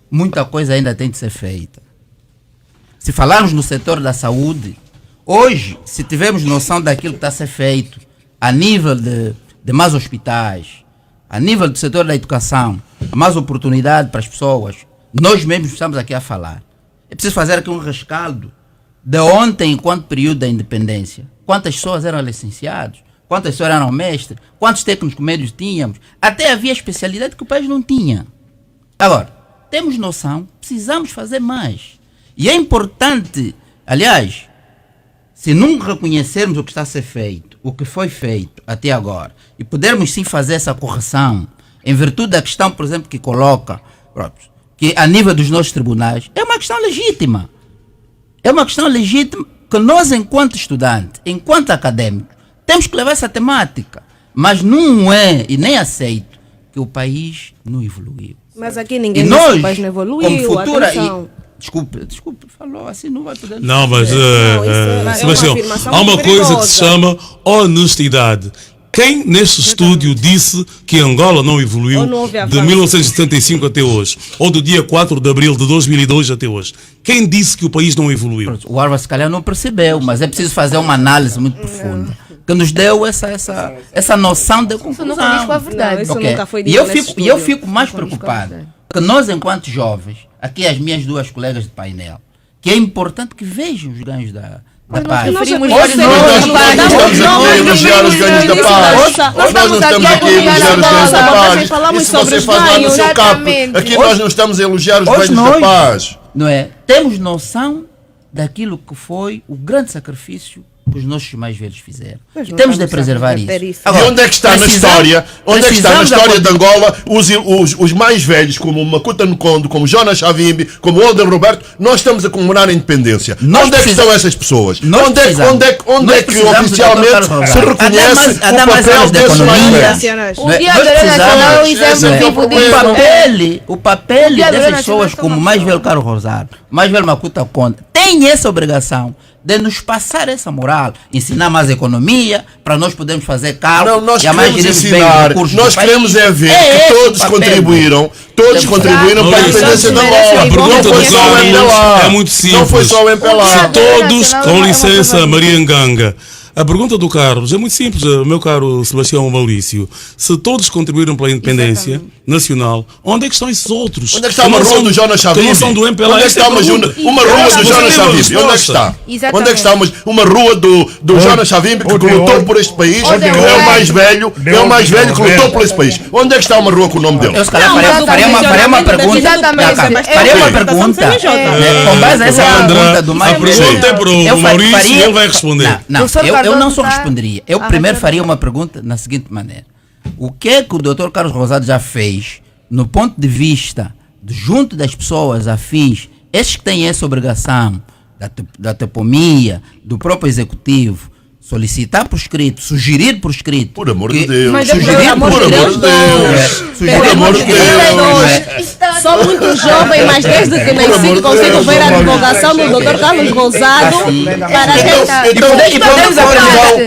[SPEAKER 4] muita coisa ainda tem de ser feita. Se falarmos no setor da saúde, hoje, se tivermos noção daquilo que está a ser feito a nível de mais hospitais, a nível do setor da educação, mais oportunidade para as pessoas, nós mesmos estamos aqui a falar. É preciso fazer aqui um rescaldo de ontem, enquanto período da independência. Quantas pessoas eram licenciados? Quantas pessoas eram mestres? Quantos técnicos médios tínhamos? Até havia especialidade que o país não tinha. Agora, temos noção, precisamos fazer mais. E é importante, aliás, se não reconhecermos o que está a ser feito, o que foi feito até agora, e pudermos sim fazer essa correção, em virtude da questão, por exemplo, que coloca, que a nível dos nossos tribunais, é uma questão legítima. É uma questão legítima que nós, enquanto estudantes, enquanto acadêmicos, temos que levar essa temática. Mas não é, e nem aceito, que o país não evoluiu.
[SPEAKER 2] Mas aqui ninguém
[SPEAKER 4] E
[SPEAKER 2] disse que
[SPEAKER 4] nós,
[SPEAKER 2] o país não evoluiu,
[SPEAKER 4] como futura...
[SPEAKER 2] atenção.
[SPEAKER 4] Desculpe, falou assim, não vai poder...
[SPEAKER 1] Não, mas
[SPEAKER 2] Não, isso é uma
[SPEAKER 1] Sebastião,
[SPEAKER 2] afirmação
[SPEAKER 1] há uma coisa que
[SPEAKER 2] perigosa.
[SPEAKER 1] se chama honestidade. Quem neste estúdio disse que Angola não evoluiu
[SPEAKER 2] Ou não houve
[SPEAKER 1] de
[SPEAKER 2] avanço?
[SPEAKER 1] 1975 até hoje? Ou do dia 4 de abril de 2002 até hoje? Quem disse que o país não evoluiu?
[SPEAKER 4] O Álvaro se calhar não percebeu, mas é preciso fazer uma análise muito profunda que nos deu essa noção de
[SPEAKER 6] Isso
[SPEAKER 4] conclusão.
[SPEAKER 6] não condiz com a verdade.
[SPEAKER 2] Não, isso
[SPEAKER 4] Ok.
[SPEAKER 2] nunca foi
[SPEAKER 4] E
[SPEAKER 2] dito
[SPEAKER 4] eu
[SPEAKER 2] nesse
[SPEAKER 4] fico, e eu
[SPEAKER 2] estúdio.
[SPEAKER 4] fico mais preocupado que nós, enquanto jovens, aqui as minhas duas colegas de painel, que é importante que vejam os ganhos da paz.
[SPEAKER 6] preferimos
[SPEAKER 4] Hoje
[SPEAKER 6] ver
[SPEAKER 4] nós-
[SPEAKER 7] Nós estamos aqui a elogiar os ganhos da paz. Nós não estamos aqui a elogiar os ganhos da paz.
[SPEAKER 2] Falamos
[SPEAKER 7] Isso
[SPEAKER 2] sobre
[SPEAKER 7] você
[SPEAKER 2] os
[SPEAKER 7] faz lá no
[SPEAKER 2] ganhos.
[SPEAKER 7] seu cap.
[SPEAKER 6] Exatamente.
[SPEAKER 7] Aqui nós não estamos a elogiar os
[SPEAKER 4] Hoje
[SPEAKER 7] ganhos da
[SPEAKER 4] nós,
[SPEAKER 7] paz.
[SPEAKER 4] não é? Temos noção daquilo que foi o grande sacrifício que os nossos mais velhos fizeram.
[SPEAKER 2] Mas
[SPEAKER 4] E
[SPEAKER 2] não
[SPEAKER 4] temos de
[SPEAKER 2] estamos a
[SPEAKER 4] preservar
[SPEAKER 2] reverter
[SPEAKER 4] isso.
[SPEAKER 2] isso.
[SPEAKER 7] E onde é que está na história? Onde é que está na
[SPEAKER 4] precisamos
[SPEAKER 7] história de
[SPEAKER 4] acordar-
[SPEAKER 7] Angola os mais velhos, como Makuta Nkondo, como Jonas Savimbi, como Older Roberto? Nós estamos a comemorar a independência.
[SPEAKER 4] Nós
[SPEAKER 7] Onde é que
[SPEAKER 4] precisamos-
[SPEAKER 7] estão essas pessoas?
[SPEAKER 4] Nós
[SPEAKER 7] Onde é
[SPEAKER 4] precisamos-
[SPEAKER 7] que
[SPEAKER 4] precisamos de
[SPEAKER 7] oficialmente
[SPEAKER 4] Dr.
[SPEAKER 7] se
[SPEAKER 4] Roberto.
[SPEAKER 7] reconhece
[SPEAKER 4] A dar
[SPEAKER 7] o
[SPEAKER 4] mais
[SPEAKER 7] papel
[SPEAKER 4] aulas de
[SPEAKER 7] desses mais
[SPEAKER 4] economia.
[SPEAKER 7] velhos?
[SPEAKER 6] O
[SPEAKER 4] Não é?
[SPEAKER 6] Dia
[SPEAKER 4] Nós
[SPEAKER 6] do Herói Nacional é um
[SPEAKER 4] precisamos-
[SPEAKER 6] exemplo
[SPEAKER 7] Esse é que é o
[SPEAKER 6] vivo
[SPEAKER 7] problema.
[SPEAKER 6] disso.
[SPEAKER 4] O papel
[SPEAKER 6] O Dia do
[SPEAKER 4] dessas
[SPEAKER 6] Herói Nacional
[SPEAKER 4] pessoas,
[SPEAKER 6] é
[SPEAKER 4] como o
[SPEAKER 6] uma
[SPEAKER 4] mais
[SPEAKER 6] pessoa.
[SPEAKER 4] velho Carlos Rosário, mais velho Makuta Conde, tem essa obrigação de nos passar essa moral, ensinar mais economia, para nós podermos fazer cálculo.
[SPEAKER 7] Não, nós
[SPEAKER 4] e a mais
[SPEAKER 7] queremos
[SPEAKER 4] gerirmos bem os
[SPEAKER 7] ensinar,
[SPEAKER 4] recursos
[SPEAKER 7] nós
[SPEAKER 4] do país.
[SPEAKER 7] queremos é ver
[SPEAKER 4] esse
[SPEAKER 7] que
[SPEAKER 4] o
[SPEAKER 7] todos
[SPEAKER 4] papel.
[SPEAKER 7] contribuíram para a
[SPEAKER 1] Maurício,
[SPEAKER 7] independência de
[SPEAKER 2] a
[SPEAKER 7] Angola.
[SPEAKER 1] pergunta
[SPEAKER 7] Não foi
[SPEAKER 1] do
[SPEAKER 7] só o
[SPEAKER 1] Carlos
[SPEAKER 7] MPLA.
[SPEAKER 1] é muito simples.
[SPEAKER 7] Não foi só o
[SPEAKER 1] Se
[SPEAKER 7] MPLA.
[SPEAKER 1] todos,
[SPEAKER 6] Nacional é
[SPEAKER 1] com
[SPEAKER 6] uma
[SPEAKER 1] licença,
[SPEAKER 6] coisa
[SPEAKER 1] Maria Nganga, a pergunta do Carlos é muito simples, meu caro Sebastião Maurício. Se todos contribuíram para a independência nacional, onde é que estão esses outros?
[SPEAKER 7] Onde é que está uma
[SPEAKER 1] Que não
[SPEAKER 7] rua
[SPEAKER 1] são-
[SPEAKER 7] do Jonas
[SPEAKER 1] que não
[SPEAKER 7] Savimbi?
[SPEAKER 1] são do MPLA?
[SPEAKER 7] Onde é que
[SPEAKER 1] Essa
[SPEAKER 7] está
[SPEAKER 1] a pergunta.
[SPEAKER 7] uma rua do
[SPEAKER 1] Você
[SPEAKER 7] Jonas
[SPEAKER 1] tem uma
[SPEAKER 7] Savimbi? Onde é que
[SPEAKER 1] resposta.
[SPEAKER 7] está?
[SPEAKER 6] Exatamente.
[SPEAKER 7] Onde é que está uma rua do Jonas Savimbi que lutou por este país?
[SPEAKER 6] Onde
[SPEAKER 7] Que
[SPEAKER 6] é
[SPEAKER 7] é o mais velho, é o mais velho que lutou por este país. Onde é que está uma rua com o nome dele?
[SPEAKER 4] Eu se calhar
[SPEAKER 2] Não,
[SPEAKER 4] faria,
[SPEAKER 2] mas o
[SPEAKER 4] faria uma
[SPEAKER 2] posicionamento
[SPEAKER 4] pergunta.
[SPEAKER 6] Exatamente,
[SPEAKER 4] Não, calma,
[SPEAKER 6] Sebastião.
[SPEAKER 4] faria uma
[SPEAKER 7] Ok.
[SPEAKER 4] pergunta.
[SPEAKER 2] É.
[SPEAKER 4] Com base nessa
[SPEAKER 1] Sandra,
[SPEAKER 4] pergunta do mais
[SPEAKER 1] a pergunta é para o
[SPEAKER 4] Eu
[SPEAKER 1] Maurício
[SPEAKER 4] faria-
[SPEAKER 1] e ele vai responder.
[SPEAKER 4] Não,
[SPEAKER 6] Professor
[SPEAKER 4] eu não
[SPEAKER 6] Cardoso
[SPEAKER 4] só
[SPEAKER 6] tá
[SPEAKER 4] responderia. Eu
[SPEAKER 6] a
[SPEAKER 4] primeiro
[SPEAKER 6] responder.
[SPEAKER 4] faria uma pergunta na seguinte maneira. O que é que o Dr. Carlos Rosado já fez no ponto de vista junto das pessoas afins, esses que têm essa obrigação da topomia, do próprio executivo, solicitar por escrito, sugerir por escrito.
[SPEAKER 7] Por amor de
[SPEAKER 4] que-
[SPEAKER 7] Deus.
[SPEAKER 2] Mas
[SPEAKER 4] Sugerir
[SPEAKER 2] pelo amor
[SPEAKER 4] por
[SPEAKER 2] de
[SPEAKER 7] amor
[SPEAKER 2] Deus,
[SPEAKER 7] de Deus.
[SPEAKER 4] Sugerir
[SPEAKER 7] Por amor de
[SPEAKER 4] por escrito, não é?
[SPEAKER 7] Deus.
[SPEAKER 2] Sou muito jovem, mas desde que nasci consigo ver a divulgação do Dr. Carlos Rosado para tentar.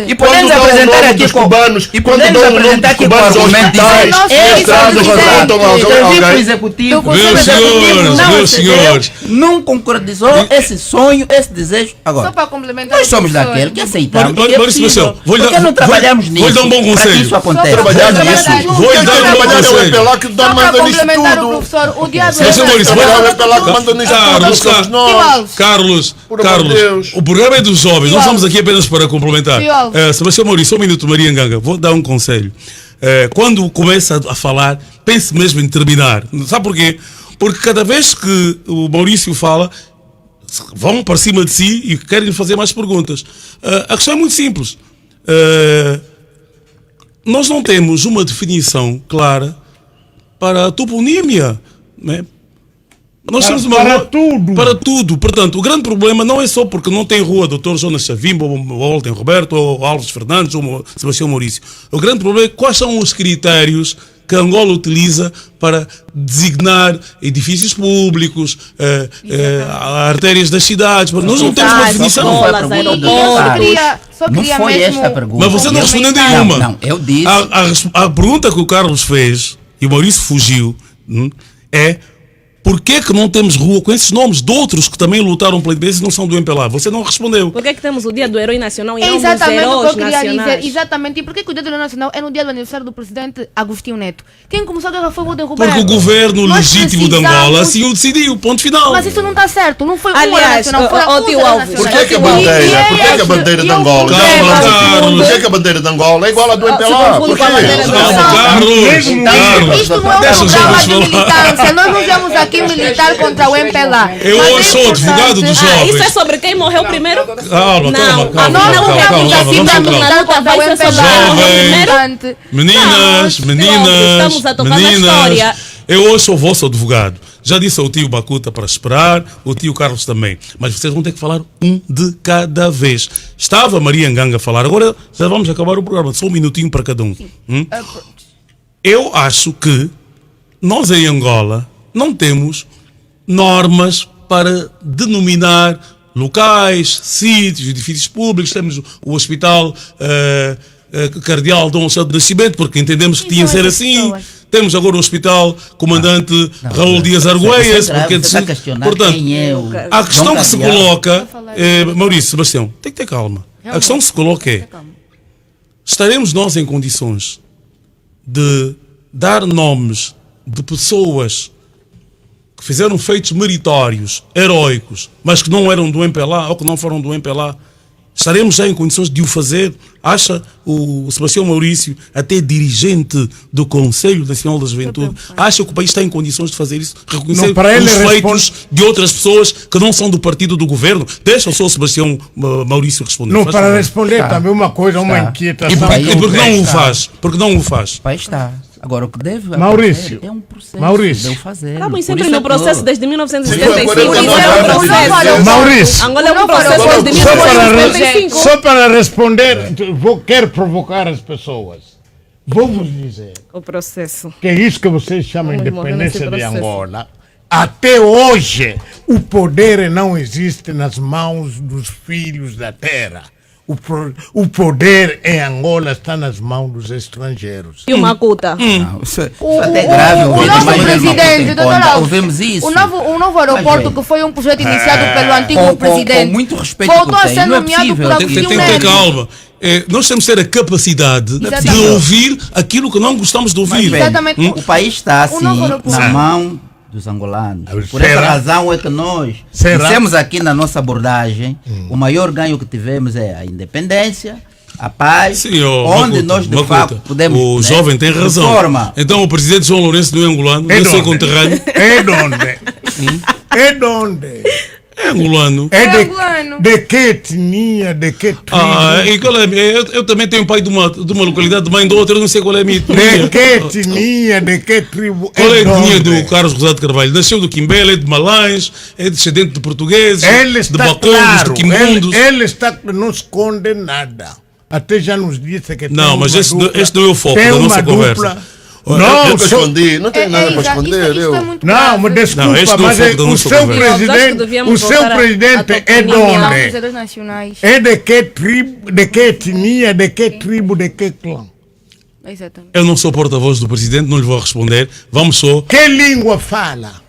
[SPEAKER 4] E podemos apresentar aqui
[SPEAKER 7] os
[SPEAKER 4] com
[SPEAKER 7] cubanos,
[SPEAKER 4] e
[SPEAKER 7] quando
[SPEAKER 4] podemos
[SPEAKER 7] dão o nome
[SPEAKER 4] apresentar
[SPEAKER 7] dos
[SPEAKER 4] aqui com
[SPEAKER 7] cubanos aos
[SPEAKER 4] argumento
[SPEAKER 7] hospitais,
[SPEAKER 6] nós
[SPEAKER 7] e as estradas
[SPEAKER 6] somos
[SPEAKER 7] reportam
[SPEAKER 6] executivos.
[SPEAKER 4] o
[SPEAKER 7] alguém.
[SPEAKER 4] executivo,
[SPEAKER 6] Meus
[SPEAKER 4] o executivo não
[SPEAKER 1] meus
[SPEAKER 4] excedeu,
[SPEAKER 1] senhores.
[SPEAKER 4] não concretizou esse sonho, esse desejo. Agora,
[SPEAKER 6] Só para complementar.
[SPEAKER 4] nós somos
[SPEAKER 6] professor.
[SPEAKER 4] daquele que aceitamos.
[SPEAKER 1] Maurício
[SPEAKER 4] que é
[SPEAKER 1] Maurício
[SPEAKER 4] possível.
[SPEAKER 1] Marcelo, vou-lhe
[SPEAKER 4] Por que
[SPEAKER 1] dar-
[SPEAKER 4] não trabalhamos
[SPEAKER 1] vou-lhe
[SPEAKER 4] nisso?
[SPEAKER 1] dar um bom
[SPEAKER 4] para que
[SPEAKER 1] conselho.
[SPEAKER 4] isso aconteça.
[SPEAKER 7] Trabalhar
[SPEAKER 6] Só
[SPEAKER 7] nisso.
[SPEAKER 6] para
[SPEAKER 1] Vou-lhe dar um bom
[SPEAKER 7] Trabalhar é o
[SPEAKER 1] conselho.
[SPEAKER 7] MPLA que dá
[SPEAKER 6] Só para
[SPEAKER 7] manda nisto
[SPEAKER 6] complementar o
[SPEAKER 7] tudo.
[SPEAKER 6] professor, o dia do
[SPEAKER 1] Sebastião
[SPEAKER 6] Herói
[SPEAKER 1] Maurício,
[SPEAKER 7] Trabalhar é o
[SPEAKER 6] Nacional-
[SPEAKER 7] MPLA que manda nisto
[SPEAKER 1] Carlos,
[SPEAKER 7] tudo. Somos nós.
[SPEAKER 6] Alves.
[SPEAKER 1] Carlos,
[SPEAKER 7] Por amor de Deus.
[SPEAKER 1] o programa é dos jovens, nós estamos aqui apenas para complementar.
[SPEAKER 6] Tio Alves.
[SPEAKER 1] Sebastião Maurício, só um minuto, Maria Nganga, vou dar um conselho. Quando começa a falar, pense mesmo em terminar. Sabe porquê? Porque cada vez que o Maurício fala, vão para cima de si e querem fazer mais perguntas. A questão é muito simples. Nós não temos uma definição clara para a toponímia, né? Nós temos uma
[SPEAKER 3] para
[SPEAKER 1] rua
[SPEAKER 3] tudo.
[SPEAKER 1] para tudo. Portanto, o grande problema não é só porque não tem rua Dr. Jonas Savimbi, ou Olten Roberto, ou Alves Fernandes, ou Sebastião Maurício. O grande problema é quais são os critérios que Angola utiliza para designar edifícios públicos, artérias das cidades. Nós não temos uma definição.
[SPEAKER 4] Não foi a
[SPEAKER 2] Escolas,
[SPEAKER 4] pergunta do
[SPEAKER 2] aeroportos.
[SPEAKER 4] Carlos.
[SPEAKER 6] Só
[SPEAKER 4] Não
[SPEAKER 6] queria
[SPEAKER 4] foi
[SPEAKER 6] mesmo-
[SPEAKER 4] esta a pergunta.
[SPEAKER 1] Mas você não respondeu nenhuma.
[SPEAKER 4] Não, eu disse.
[SPEAKER 1] A pergunta que o Carlos fez, e o Maurício fugiu, é por que não temos rua com esses nomes de outros que também lutaram pela independência e não são do MPLA? Você não respondeu.
[SPEAKER 2] Por que temos o dia do herói nacional e
[SPEAKER 6] É
[SPEAKER 2] não dos
[SPEAKER 6] exatamente o que eu
[SPEAKER 2] heróis
[SPEAKER 6] queria
[SPEAKER 2] nacionais?
[SPEAKER 6] dizer. Exatamente. E por que o dia do Herói Nacional é no dia do aniversário do presidente Agostinho Neto? Quem começou a guerra foi o Olden Roberto.
[SPEAKER 1] Porque o governo
[SPEAKER 6] Nós
[SPEAKER 1] legítimo de
[SPEAKER 6] precisamos-
[SPEAKER 1] Angola assim o decidiu, ponto final.
[SPEAKER 6] Mas isso não está certo. Não foi um herói
[SPEAKER 2] Aliás,
[SPEAKER 6] nacional, foram
[SPEAKER 2] ó,
[SPEAKER 6] os
[SPEAKER 2] tio
[SPEAKER 6] heróis
[SPEAKER 2] Alves,
[SPEAKER 6] nacionais.
[SPEAKER 7] Por que que a bandeira? Por que que a bandeira de Angola?
[SPEAKER 1] Calma, Carlos.
[SPEAKER 7] Por que que a bandeira de Angola é igual à do
[SPEAKER 2] se
[SPEAKER 7] MPLA?
[SPEAKER 2] confunde
[SPEAKER 7] Por
[SPEAKER 2] com a bandeira
[SPEAKER 7] quê?
[SPEAKER 2] de
[SPEAKER 1] Calma,
[SPEAKER 2] Angola.
[SPEAKER 1] Carlos.
[SPEAKER 6] Isto não é um
[SPEAKER 1] Deixa os
[SPEAKER 6] programa
[SPEAKER 1] jovens
[SPEAKER 6] de
[SPEAKER 1] falar.
[SPEAKER 6] militância. Nós não viemos aqui militar contra o MPLA.
[SPEAKER 1] Eu
[SPEAKER 6] Mas
[SPEAKER 1] hoje
[SPEAKER 6] é
[SPEAKER 1] sou advogado dos
[SPEAKER 6] importante-
[SPEAKER 1] jovens.
[SPEAKER 2] Isso é sobre quem morreu primeiro?
[SPEAKER 1] Calma,
[SPEAKER 2] Não,
[SPEAKER 1] calma,
[SPEAKER 2] nós
[SPEAKER 1] calma,
[SPEAKER 2] não
[SPEAKER 1] calma,
[SPEAKER 2] viemos
[SPEAKER 1] calma,
[SPEAKER 2] aqui
[SPEAKER 1] vamos
[SPEAKER 2] para
[SPEAKER 1] com calma.
[SPEAKER 2] militar contra o MPLA.
[SPEAKER 1] Jovem. Meninas, meninas,
[SPEAKER 2] Estamos a tocar na
[SPEAKER 1] meninas,
[SPEAKER 2] história.
[SPEAKER 1] eu hoje sou vosso advogado. Já disse ao tio Bacuta para esperar, o tio Carlos também. Mas vocês vão ter que falar um de cada vez. Estava a Maria Nganga a falar, agora já vamos acabar o programa, só um minutinho para cada um. Eu acho que nós em Angola não temos normas para denominar locais, sítios, edifícios públicos. Temos o hospital Cardeal Dom Alexandre de Nascimento, porque entendemos que tinha de ser assim. Temos agora o Hospital Comandante Raul Dias Argueias. Portanto, a questão que se coloca, Maurício, Sebastião, tem que ter calma. A questão que se coloca é: estaremos nós em condições de dar nomes de pessoas que fizeram feitos meritórios, heróicos, mas que não eram do MPLA ou que não foram do MPLA? Estaremos já em condições de o fazer? Acha o Sebastião Maurício, até dirigente do Conselho Nacional da Juventude, acha que o país está em condições de fazer isso? Reconhecer os feitos de outras pessoas que não são do partido do governo? Deixa só o Sebastião Maurício responder.
[SPEAKER 3] Não, para responder também uma coisa, uma inquietação.
[SPEAKER 1] E porque não o faz? Porque não o faz?
[SPEAKER 4] O país está. Agora, o que deve
[SPEAKER 3] Maurício,
[SPEAKER 4] é um processo.
[SPEAKER 3] Maurício.
[SPEAKER 4] Deve fazer.
[SPEAKER 2] Estamos sempre no processo desde 1975.
[SPEAKER 3] Maurício,
[SPEAKER 2] Angola é um processo desde 1975.
[SPEAKER 3] só para responder, quero provocar as pessoas. Vou vos dizer
[SPEAKER 2] O processo.
[SPEAKER 3] que é isso que vocês chamam de
[SPEAKER 2] Vamos morrer nesse
[SPEAKER 3] independência de
[SPEAKER 2] processo.
[SPEAKER 3] Angola. Até hoje, o poder não existe nas mãos dos filhos da terra. O poder em Angola está nas mãos dos estrangeiros.
[SPEAKER 2] E o Makuta?
[SPEAKER 4] Não, isso é até grave.
[SPEAKER 6] O novo presidente, doutor Alves,
[SPEAKER 4] ouvimos isso.
[SPEAKER 6] o novo aeroporto, que foi um projeto iniciado pelo antigo presidente,
[SPEAKER 4] com muito respeito
[SPEAKER 6] voltou
[SPEAKER 4] que
[SPEAKER 6] a
[SPEAKER 4] tem,
[SPEAKER 6] ser
[SPEAKER 4] não é
[SPEAKER 6] nomeado
[SPEAKER 4] possível.
[SPEAKER 6] por
[SPEAKER 1] Tem que ter
[SPEAKER 6] Agostinho
[SPEAKER 1] calma. Nós temos que ter a capacidade de ouvir aquilo que não gostamos de ouvir.
[SPEAKER 4] Bem,
[SPEAKER 6] Exatamente.
[SPEAKER 4] o país está assim
[SPEAKER 6] novo aeroporto.
[SPEAKER 4] na mão dos angolanos. Por
[SPEAKER 3] Será?
[SPEAKER 4] essa razão é que nós dissemos aqui na nossa abordagem, o maior ganho que tivemos é a independência, a paz,
[SPEAKER 1] Sim,
[SPEAKER 4] onde
[SPEAKER 1] Makuta,
[SPEAKER 4] nós de
[SPEAKER 1] Makuta.
[SPEAKER 4] facto podemos...
[SPEAKER 1] O jovem tem razão. Então o presidente João Lourenço não é angolano,
[SPEAKER 3] É
[SPEAKER 1] eu sou
[SPEAKER 3] de onde?
[SPEAKER 1] conterrâneo.
[SPEAKER 3] É de onde? É de onde?
[SPEAKER 1] É angolano.
[SPEAKER 3] É
[SPEAKER 6] angolano.
[SPEAKER 3] de que etnia, de que tribo?
[SPEAKER 1] E qual é? Eu também tenho pai de uma localidade de mãe de outra, eu não sei qual é a minha etnia.
[SPEAKER 3] De que etnia, de que tribo?
[SPEAKER 1] Qual é a
[SPEAKER 3] de
[SPEAKER 1] etnia
[SPEAKER 3] onde?
[SPEAKER 1] do Carlos Rosado Carvalho? Nasceu do Quimbela, é de Malães, é descendente de portugueses,
[SPEAKER 3] Ele
[SPEAKER 1] de
[SPEAKER 3] está
[SPEAKER 1] bacondos,
[SPEAKER 3] claro,
[SPEAKER 1] de quimbundos.
[SPEAKER 3] ele está, não esconde nada. Até já nos disse que
[SPEAKER 1] Não,
[SPEAKER 3] tem
[SPEAKER 1] mas
[SPEAKER 3] uma
[SPEAKER 1] este
[SPEAKER 3] dupla,
[SPEAKER 1] não é o foco
[SPEAKER 3] tem
[SPEAKER 1] da
[SPEAKER 3] uma
[SPEAKER 1] nossa
[SPEAKER 3] dupla.
[SPEAKER 1] conversa.
[SPEAKER 3] Não,
[SPEAKER 7] Eu
[SPEAKER 3] só-
[SPEAKER 7] escondi, não tenho nada para esconder.
[SPEAKER 6] Isso é muito
[SPEAKER 3] não,
[SPEAKER 6] grave.
[SPEAKER 3] mas desculpa,
[SPEAKER 1] Não, este não é o
[SPEAKER 3] mas
[SPEAKER 1] foco da
[SPEAKER 3] o
[SPEAKER 1] nossa
[SPEAKER 3] seu
[SPEAKER 1] conversa.
[SPEAKER 2] Eu acho que
[SPEAKER 3] presidente,
[SPEAKER 2] devíamos
[SPEAKER 3] o seu
[SPEAKER 2] voltar a
[SPEAKER 3] presidente é de
[SPEAKER 6] Não,
[SPEAKER 3] onde?
[SPEAKER 6] dos heróis nacionais.
[SPEAKER 3] É de que tribo, de que etnia, de que tribo, de que clã?
[SPEAKER 6] Exatamente.
[SPEAKER 1] Eu não sou porta-voz do presidente, não lhe vou responder. Vamos só.
[SPEAKER 3] Que língua fala?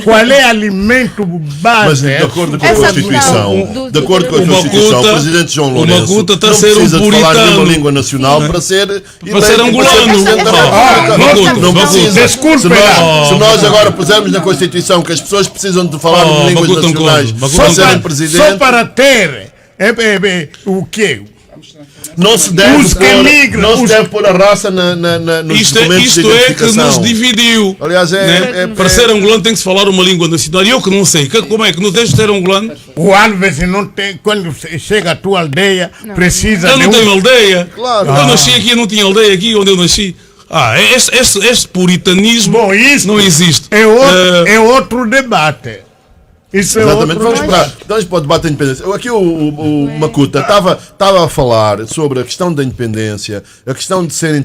[SPEAKER 3] Qual é alimento base?
[SPEAKER 7] Mas de acordo com a
[SPEAKER 6] Essa
[SPEAKER 7] Constituição,
[SPEAKER 6] questão
[SPEAKER 7] de acordo com a
[SPEAKER 1] O
[SPEAKER 7] Constituição,
[SPEAKER 1] Makuta-
[SPEAKER 7] o presidente João
[SPEAKER 1] o
[SPEAKER 7] Lourenço
[SPEAKER 1] Makuta está a
[SPEAKER 7] não
[SPEAKER 1] ser um
[SPEAKER 7] precisa de falar
[SPEAKER 1] puritano.
[SPEAKER 7] nenhuma língua nacional para ser eleito
[SPEAKER 1] angolano.
[SPEAKER 7] presidente da República.
[SPEAKER 1] Makuta,
[SPEAKER 7] Não
[SPEAKER 1] Makuta.
[SPEAKER 7] precisa.
[SPEAKER 3] Desculpe,
[SPEAKER 7] Se nós agora pusermos na Constituição que as pessoas precisam de falar línguas
[SPEAKER 1] Makuta
[SPEAKER 7] nacionais
[SPEAKER 1] Nkondo,
[SPEAKER 7] para
[SPEAKER 1] Makuta
[SPEAKER 7] serem
[SPEAKER 1] Nkondo.
[SPEAKER 3] só
[SPEAKER 7] presidente,
[SPEAKER 3] para ter o quê?
[SPEAKER 7] não se deve
[SPEAKER 3] Os que migram,
[SPEAKER 7] não se
[SPEAKER 3] os-
[SPEAKER 7] deve pôr a raça nos
[SPEAKER 1] Isto
[SPEAKER 7] documentos de
[SPEAKER 1] é que
[SPEAKER 7] identificação.
[SPEAKER 1] nos dividiu.
[SPEAKER 7] Aliás,
[SPEAKER 1] Para ser angolano tem que se falar uma língua nacional. E eu que não sei. Como é que não deixo de ser angolano?
[SPEAKER 3] O Alves não tem, quando chega à tua aldeia, precisa
[SPEAKER 1] Eu
[SPEAKER 3] de
[SPEAKER 1] não tenho aldeia.
[SPEAKER 7] Claro.
[SPEAKER 1] Eu nasci aqui, eu não tinha aldeia aqui onde eu nasci. Este puritanismo
[SPEAKER 3] Bom, isso
[SPEAKER 1] não existe.
[SPEAKER 3] é outro debate. Isso é
[SPEAKER 7] Exatamente,
[SPEAKER 3] outro
[SPEAKER 7] vamos para o debate da independência. Aqui o Makuta estava a falar sobre a questão da independência, a questão de serem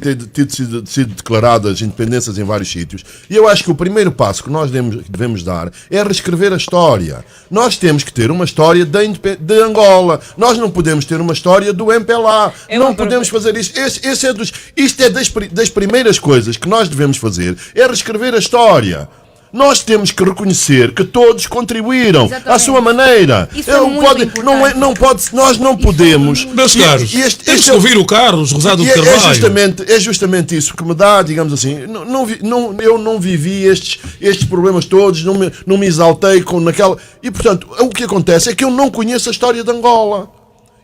[SPEAKER 7] sido declaradas independências em vários sítios. E eu acho que o primeiro passo que nós devemos dar é reescrever a história. Nós temos que ter uma história de Angola. Nós não podemos ter uma história do MPLA. Não podemos fazer isso. Isto é das primeiras coisas que nós devemos fazer, é reescrever a história. Nós temos que reconhecer que todos contribuíram à sua maneira.
[SPEAKER 6] Isso é muito importante.
[SPEAKER 7] Nós não podemos.
[SPEAKER 1] Meus caros, temos que ouvir o Carlos Rosado de Carvalho.
[SPEAKER 7] É justamente isso que me dá, digamos assim. Eu não vivi estes problemas todos, não me exaltei com naquela. E portanto, o que acontece é que eu não conheço a história de Angola.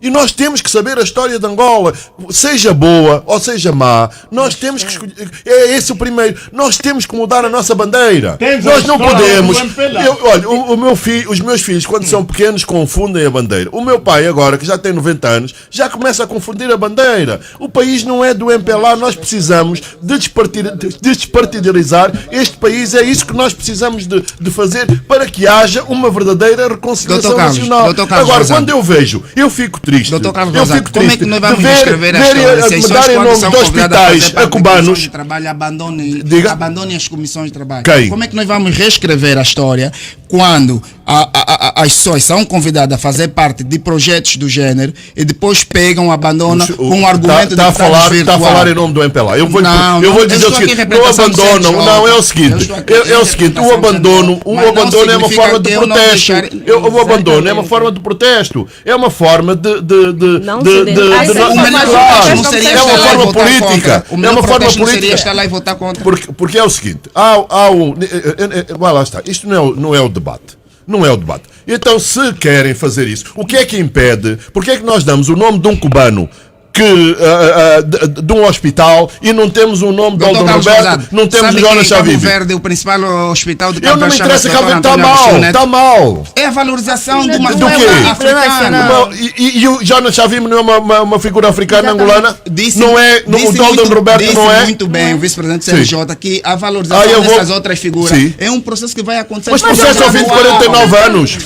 [SPEAKER 7] E nós temos que saber a história de Angola, seja boa ou seja má. Nós temos que escolher. É esse o primeiro. Nós temos que mudar a nossa bandeira. Nós não podemos. Olha, os meus filhos, quando são pequenos, confundem a bandeira. O meu pai, agora, que já tem 90 anos, já começa a confundir a bandeira. O país não é do MPLA. Nós precisamos de despartidarizar este país. É isso que nós precisamos de fazer para que haja uma verdadeira reconciliação nacional. Agora, quando eu vejo, eu fico triste.
[SPEAKER 10] Doutor Carlos
[SPEAKER 7] Eu
[SPEAKER 10] Rosado,
[SPEAKER 7] fico
[SPEAKER 10] como é
[SPEAKER 7] triste
[SPEAKER 10] que nós vamos
[SPEAKER 7] de ver
[SPEAKER 10] reescrever a história? Se as
[SPEAKER 7] me
[SPEAKER 10] pessoas,
[SPEAKER 7] darem
[SPEAKER 10] quando
[SPEAKER 7] nome
[SPEAKER 10] são
[SPEAKER 7] de
[SPEAKER 10] convidadas a
[SPEAKER 7] hospitais
[SPEAKER 10] fazer parte
[SPEAKER 7] a
[SPEAKER 10] de comissões
[SPEAKER 7] cubanos.
[SPEAKER 10] de trabalho, abandonem as comissões de trabalho.
[SPEAKER 7] Quem?
[SPEAKER 10] Como é que nós vamos reescrever a história
[SPEAKER 5] quando as pessoas são convidadas a fazer parte de projetos do género e depois pegam, abandonam com o argumento
[SPEAKER 7] Está a falar em nome do MPLA. Eu vou dizer o seguinte: não abandonam. Não, é o seguinte: o abandono é uma forma de protesto. O abandono é uma forma de protesto. É uma forma de é uma forma política. É uma forma política.
[SPEAKER 5] Estar lá e votar contra.
[SPEAKER 7] Porque é o seguinte: lá está. Isto não é o debate. Não é o debate. Então, se querem fazer isso, o que é que impede? Porque é que nós damos o nome de um cubano de um hospital e não temos o nome de Aldo Roberto, não temos o Jonas Chavim?
[SPEAKER 5] Cabo Verde, o principal hospital de
[SPEAKER 7] Cabo Verde. Não me interessa, Cabo Verde está mal.
[SPEAKER 5] É a valorização de uma
[SPEAKER 7] figura africana. E o Jonas Chavim não é uma figura africana angolana? Não é? O Aldo Roberto não é?
[SPEAKER 5] Muito bem, o vice-presidente CNJ, que a valorização dessas outras figuras é um processo que vai acontecer.
[SPEAKER 7] Mas processo ao fim de 49 anos.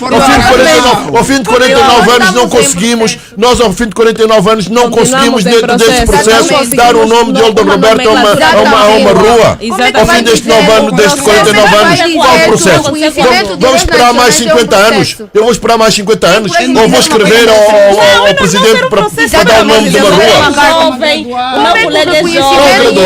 [SPEAKER 7] Ao fim de 49 anos não conseguimos. Nós ao fim de 49 anos não conseguimos dentro desse processo dar o nome de Aldo Roberto a uma rua. Ao fim destes 49 anos, qual o processo? Vamos esperar mais 50 anos? Eu vou esperar mais 50 anos? Ou vou escrever ao presidente para dar o nome de uma rua?
[SPEAKER 8] O meu colega é jovem.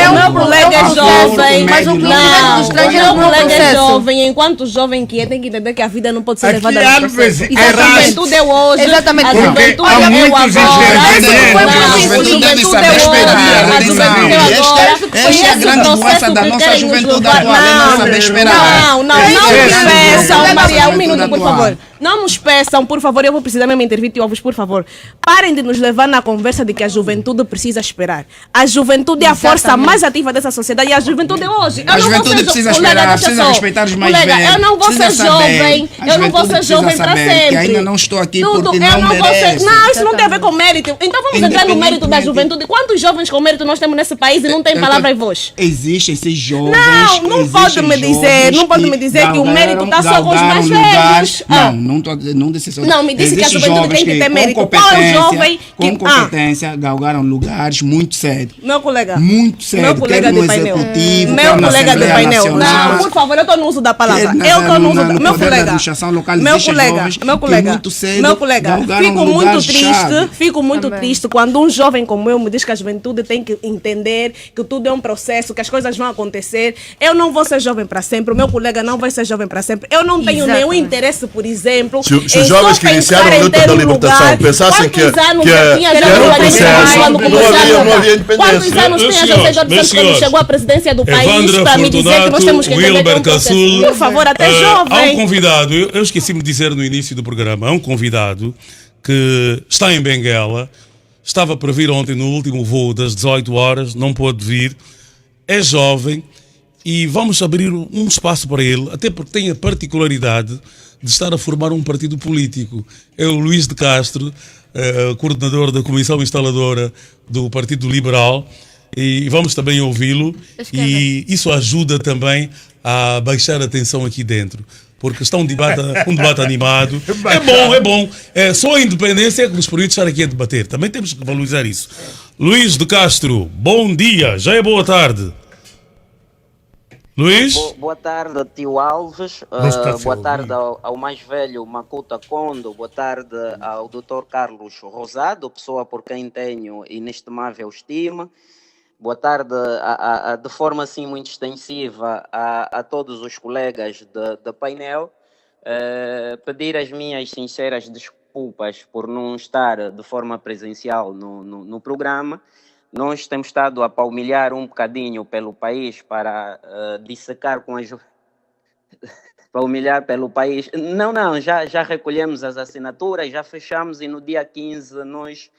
[SPEAKER 8] O meu colega é jovem. Mas o meu colega é jovem. Enquanto jovem que é, tem que entender que a vida não pode ser levada a processo. A juventude é hoje. Exatamente. A juventude é o agora.
[SPEAKER 5] A juventude deve saber esperar. Esta é a grande doença da nossa juventude atual, é não saber esperar.
[SPEAKER 2] Não me peçam, Maria, um minuto, por favor. Não nos peçam, por favor, eu vou precisar mesmo intervir, Ovos, por favor. Parem de nos levar na conversa de que a juventude precisa esperar. A juventude é a força mais ativa dessa sociedade e a juventude é hoje.
[SPEAKER 5] A juventude precisa esperar, precisa respeitar os mais velhos.
[SPEAKER 2] Eu não vou ser jovem, eu não vou ser jovem para sempre.
[SPEAKER 5] Que ainda não estou aqui porque não mereço.
[SPEAKER 2] Não, isso não tem a ver com mérito. Então vamos entrar no mérito da juventude. Quantos jovens com mérito nós temos nesse país e não tem palavra e voz?
[SPEAKER 5] Existem esses jovens.
[SPEAKER 2] Não pode me dizer que o mérito está só com os mais velhos.
[SPEAKER 5] Não,
[SPEAKER 2] me disse que a juventude tem que ter mérito.
[SPEAKER 5] Qual jovem com competência galgaram lugares muito cedo.
[SPEAKER 2] Meu colega.
[SPEAKER 5] Muito cedo.
[SPEAKER 2] Meu colega de painel.
[SPEAKER 5] Meu
[SPEAKER 2] colega de painel. Não, por favor, eu estou no uso da palavra. Eu estou no uso da meu colega. Meu colega. Fico muito triste quando um jovem como eu me diz que a juventude tem que entender que tudo é um processo, que as coisas vão acontecer. Eu não vou ser jovem para sempre. O meu colega não vai ser jovem para sempre. Eu não tenho nenhum interesse, por exemplo.
[SPEAKER 7] Se os jovens que iniciaram a luta da libertação pensassem que era um processo, não havia independência.
[SPEAKER 2] Quantos anos tem a José Eduardo Santos quando chegou à presidência do país para me dizer que nós temos que entender que é um processo? Por favor, até jovem.
[SPEAKER 1] Há um convidado, eu esqueci-me de dizer no início do programa, há um convidado que está em Benguela, estava para vir ontem no último voo das 18 horas, não pôde vir, é jovem e vamos abrir um espaço para ele, até porque tem a particularidade de estar a formar um partido político. É o Luís de Castro, coordenador da Comissão Instaladora do Partido Liberal, e vamos também ouvi-lo, e isso ajuda também a baixar a tensão aqui dentro, porque está um debate animado. É bom. Só a independência é que nos permite estar aqui a debater. Também temos que valorizar isso. Luís de Castro, bom dia, já é boa tarde. Luís?
[SPEAKER 10] Boa tarde, tio Alves. Boa tarde ao mais velho Makuta Kondo. Boa tarde ao Dr. Carlos Rosado, pessoa por quem tenho inestimável estima. Boa tarde de forma assim muito extensiva a todos os colegas de painel. Pedir as minhas sinceras desculpas por não estar de forma presencial no programa. Nós temos estado a palmilhar um bocadinho pelo país para dissecar com as... palmilhar pelo país. Não, já recolhemos as assinaturas, já fechamos e no dia 15 nós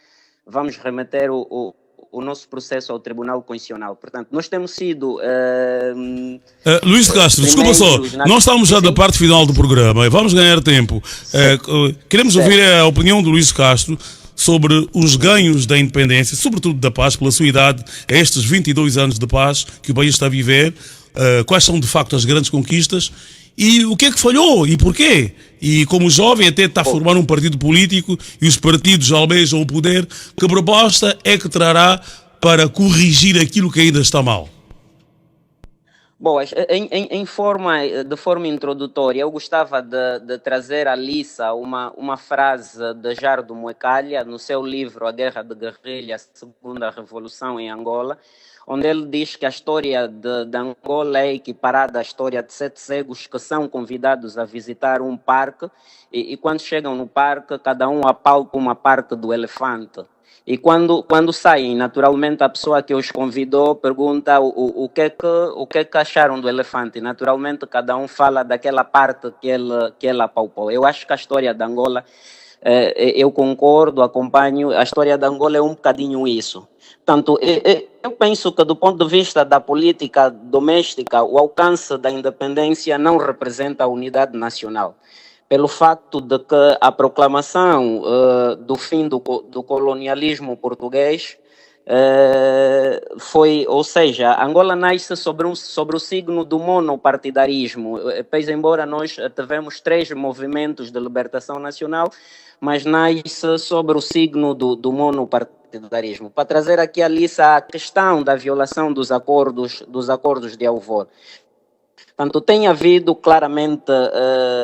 [SPEAKER 10] vamos remeter o nosso processo ao Tribunal Constitucional. Portanto, nós temos sido...
[SPEAKER 1] Luís de Castro, desculpa só, nós estamos já da parte final do programa e vamos ganhar tempo. Queremos ouvir a opinião do Luís de Castro sobre os ganhos da independência, sobretudo da paz, pela sua idade, a estes 22 anos de paz que o país está a viver, quais são de facto as grandes conquistas e o que é que falhou e porquê. E como jovem até está a formar um partido político e os partidos almejam o poder, que proposta é que trará para corrigir aquilo que ainda está mal?
[SPEAKER 10] Boas, de forma introdutória, eu gostava de trazer à liça uma frase de Jardo Moecalha, no seu livro A Guerra de Guerrilha, Segunda Revolução em Angola, onde ele diz que a história de Angola é equiparada à história de 7 cegos que são convidados a visitar um parque e quando chegam no parque, cada um apalpa uma parte do elefante. E quando saem, naturalmente, a pessoa que os convidou pergunta o que é que acharam do elefante. Naturalmente, cada um fala daquela parte que ele apalpou. Eu acho que a história de Angola, eu concordo, acompanho, a história de Angola é um bocadinho isso. Portanto, eu penso que do ponto de vista da política doméstica, o alcance da independência não representa a unidade nacional. Pelo facto de que a proclamação do fim do colonialismo português foi, ou seja, Angola nasce sobre o signo do monopartidarismo, pois embora nós tivemos 3 movimentos de libertação nacional, mas nasce sobre o signo do monopartidarismo. Para trazer aqui a liça a questão da violação dos acordos de Alvor. Portanto, tem havido claramente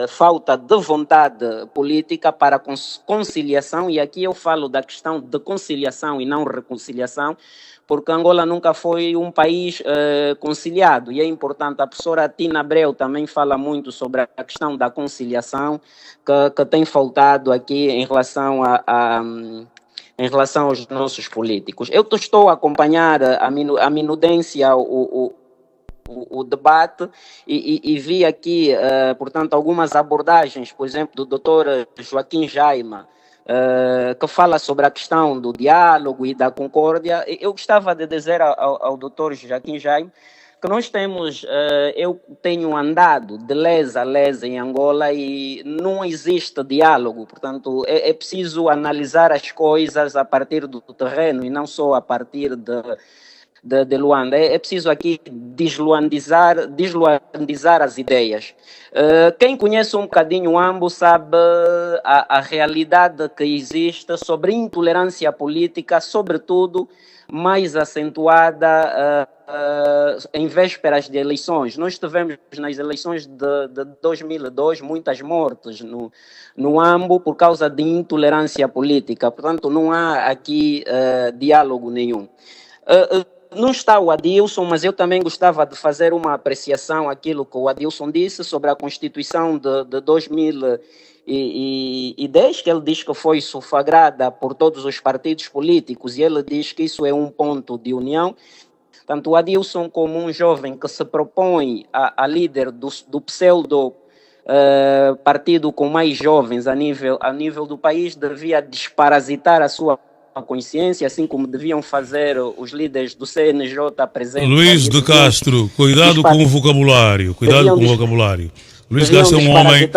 [SPEAKER 10] falta de vontade política para conciliação, e aqui eu falo da questão de conciliação e não reconciliação, porque Angola nunca foi um país conciliado, e é importante. A professora Tina Abreu também fala muito sobre a questão da conciliação, que tem faltado aqui em relação em relação aos nossos políticos. Eu estou a acompanhar a minudência, o debate e vi aqui, portanto, algumas abordagens, por exemplo, do Dr. Joaquim Jaime, que fala sobre a questão do diálogo e da concórdia. Eu gostava de dizer ao Dr. Joaquim Jaime que nós temos, eu tenho andado de lesa a lesa em Angola e não existe diálogo. Portanto, é preciso analisar as coisas a partir do terreno e não só a partir de Luanda. É preciso aqui desluandizar as ideias. Quem conhece um bocadinho o AMBO sabe a realidade que existe sobre intolerância política, sobretudo mais acentuada em vésperas de eleições. Nós tivemos nas eleições de 2002 muitas mortes no AMBO por causa de intolerância política. Portanto, não há aqui diálogo nenhum. Não está o Adilson, mas eu também gostava de fazer uma apreciação àquilo que o Adilson disse sobre a Constituição de 2010, que ele diz que foi sufragada por todos os partidos políticos, e ele diz que isso é um ponto de união. Portanto, o Adilson, como um jovem que se propõe a líder do pseudo partido com mais jovens a nível do país, devia desparasitar a sua consciência, assim como deviam fazer os líderes do CNJ presentes.
[SPEAKER 1] Luís de Castro, cuidado com o vocabulário, Luís de Castro é um homem.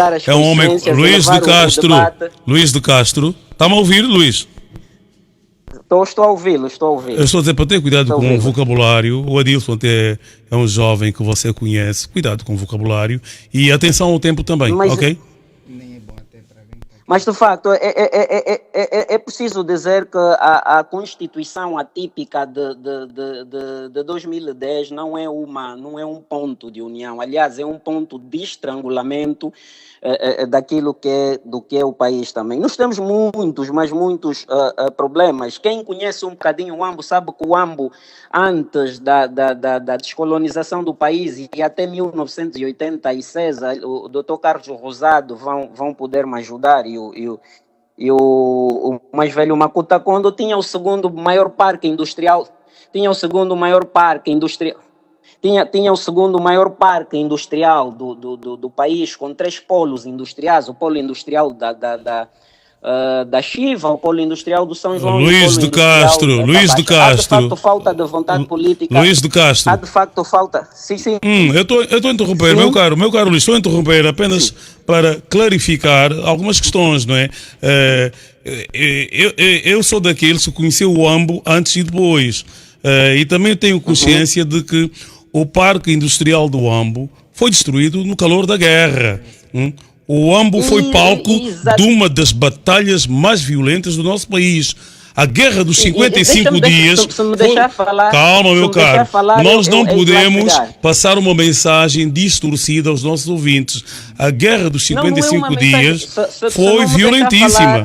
[SPEAKER 1] Luís de Castro, está-me a ouvir, Luís?
[SPEAKER 10] Estou a ouvi-lo.
[SPEAKER 1] Eu estou a dizer para ter cuidado com o vocabulário. O Adilson é um jovem que você conhece, cuidado com o vocabulário e atenção ao tempo também, ok?
[SPEAKER 10] Mas, de facto, é preciso dizer que a Constituição atípica de 2010 não é um ponto de união. Aliás, é um ponto de estrangulamento do que é o país também. Nós temos muitos problemas. Quem conhece um bocadinho o AMBO sabe que o AMBO, antes da descolonização do país e até 1986, o Dr. Carlos Rosado vão poder me ajudar, e o mais velho Makuta Kondo tinha o segundo maior parque industrial. Tinha o segundo maior parque industrial do país, com 3 polos industriais: o polo industrial da Chiva, o polo industrial do São João.
[SPEAKER 1] Luís de Castro.
[SPEAKER 10] Há de facto falta de vontade política.
[SPEAKER 1] Luís de Castro.
[SPEAKER 10] Há de facto falta. Sim.
[SPEAKER 1] Eu estou a interromper, meu caro Luís, estou a interromper apenas para clarificar algumas questões, não é? Eu sou daqueles que conheceu o AMBO antes e depois. E também tenho consciência de que o parque industrial do AMBO foi destruído no calor da guerra. O AMBO foi palco de uma das batalhas mais violentas do nosso país. A guerra dos 55 dias.
[SPEAKER 10] Se me deixar falar,
[SPEAKER 1] calma, meu caro. Nós não podemos
[SPEAKER 10] exagerar.
[SPEAKER 1] passar uma mensagem distorcida aos nossos ouvintes. A guerra dos 55 dias foi violentíssima.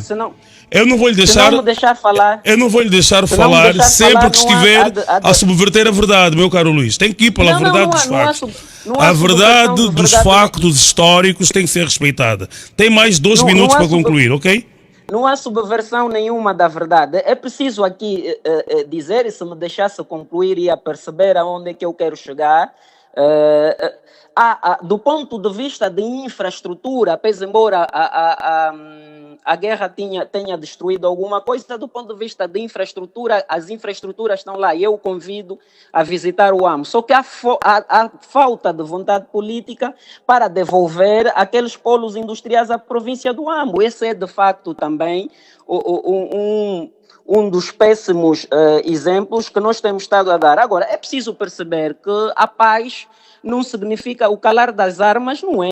[SPEAKER 1] Eu não vou lhe deixar,
[SPEAKER 10] falar.
[SPEAKER 1] Eu não vou lhe deixar falar sempre que estiver a subverter a verdade, meu caro Luís. Tem que ir pela verdade dos factos. A verdade dos factos históricos tem que ser respeitada. Tem mais 2 minutos para concluir, ok?
[SPEAKER 10] Não há subversão nenhuma da verdade. É preciso aqui dizer, e se me deixasse concluir, ia perceber aonde é que eu quero chegar. Do ponto de vista de infraestrutura, apesar embora a guerra tenha destruído alguma coisa, do ponto de vista de infraestrutura, as infraestruturas estão lá e eu convido a visitar o AMO. Só que há falta de vontade política para devolver aqueles polos industriais à província do AMO. Esse é, de facto, também um dos péssimos exemplos que nós temos estado a dar. Agora, é preciso perceber que a paz não significa o calar das armas, não é.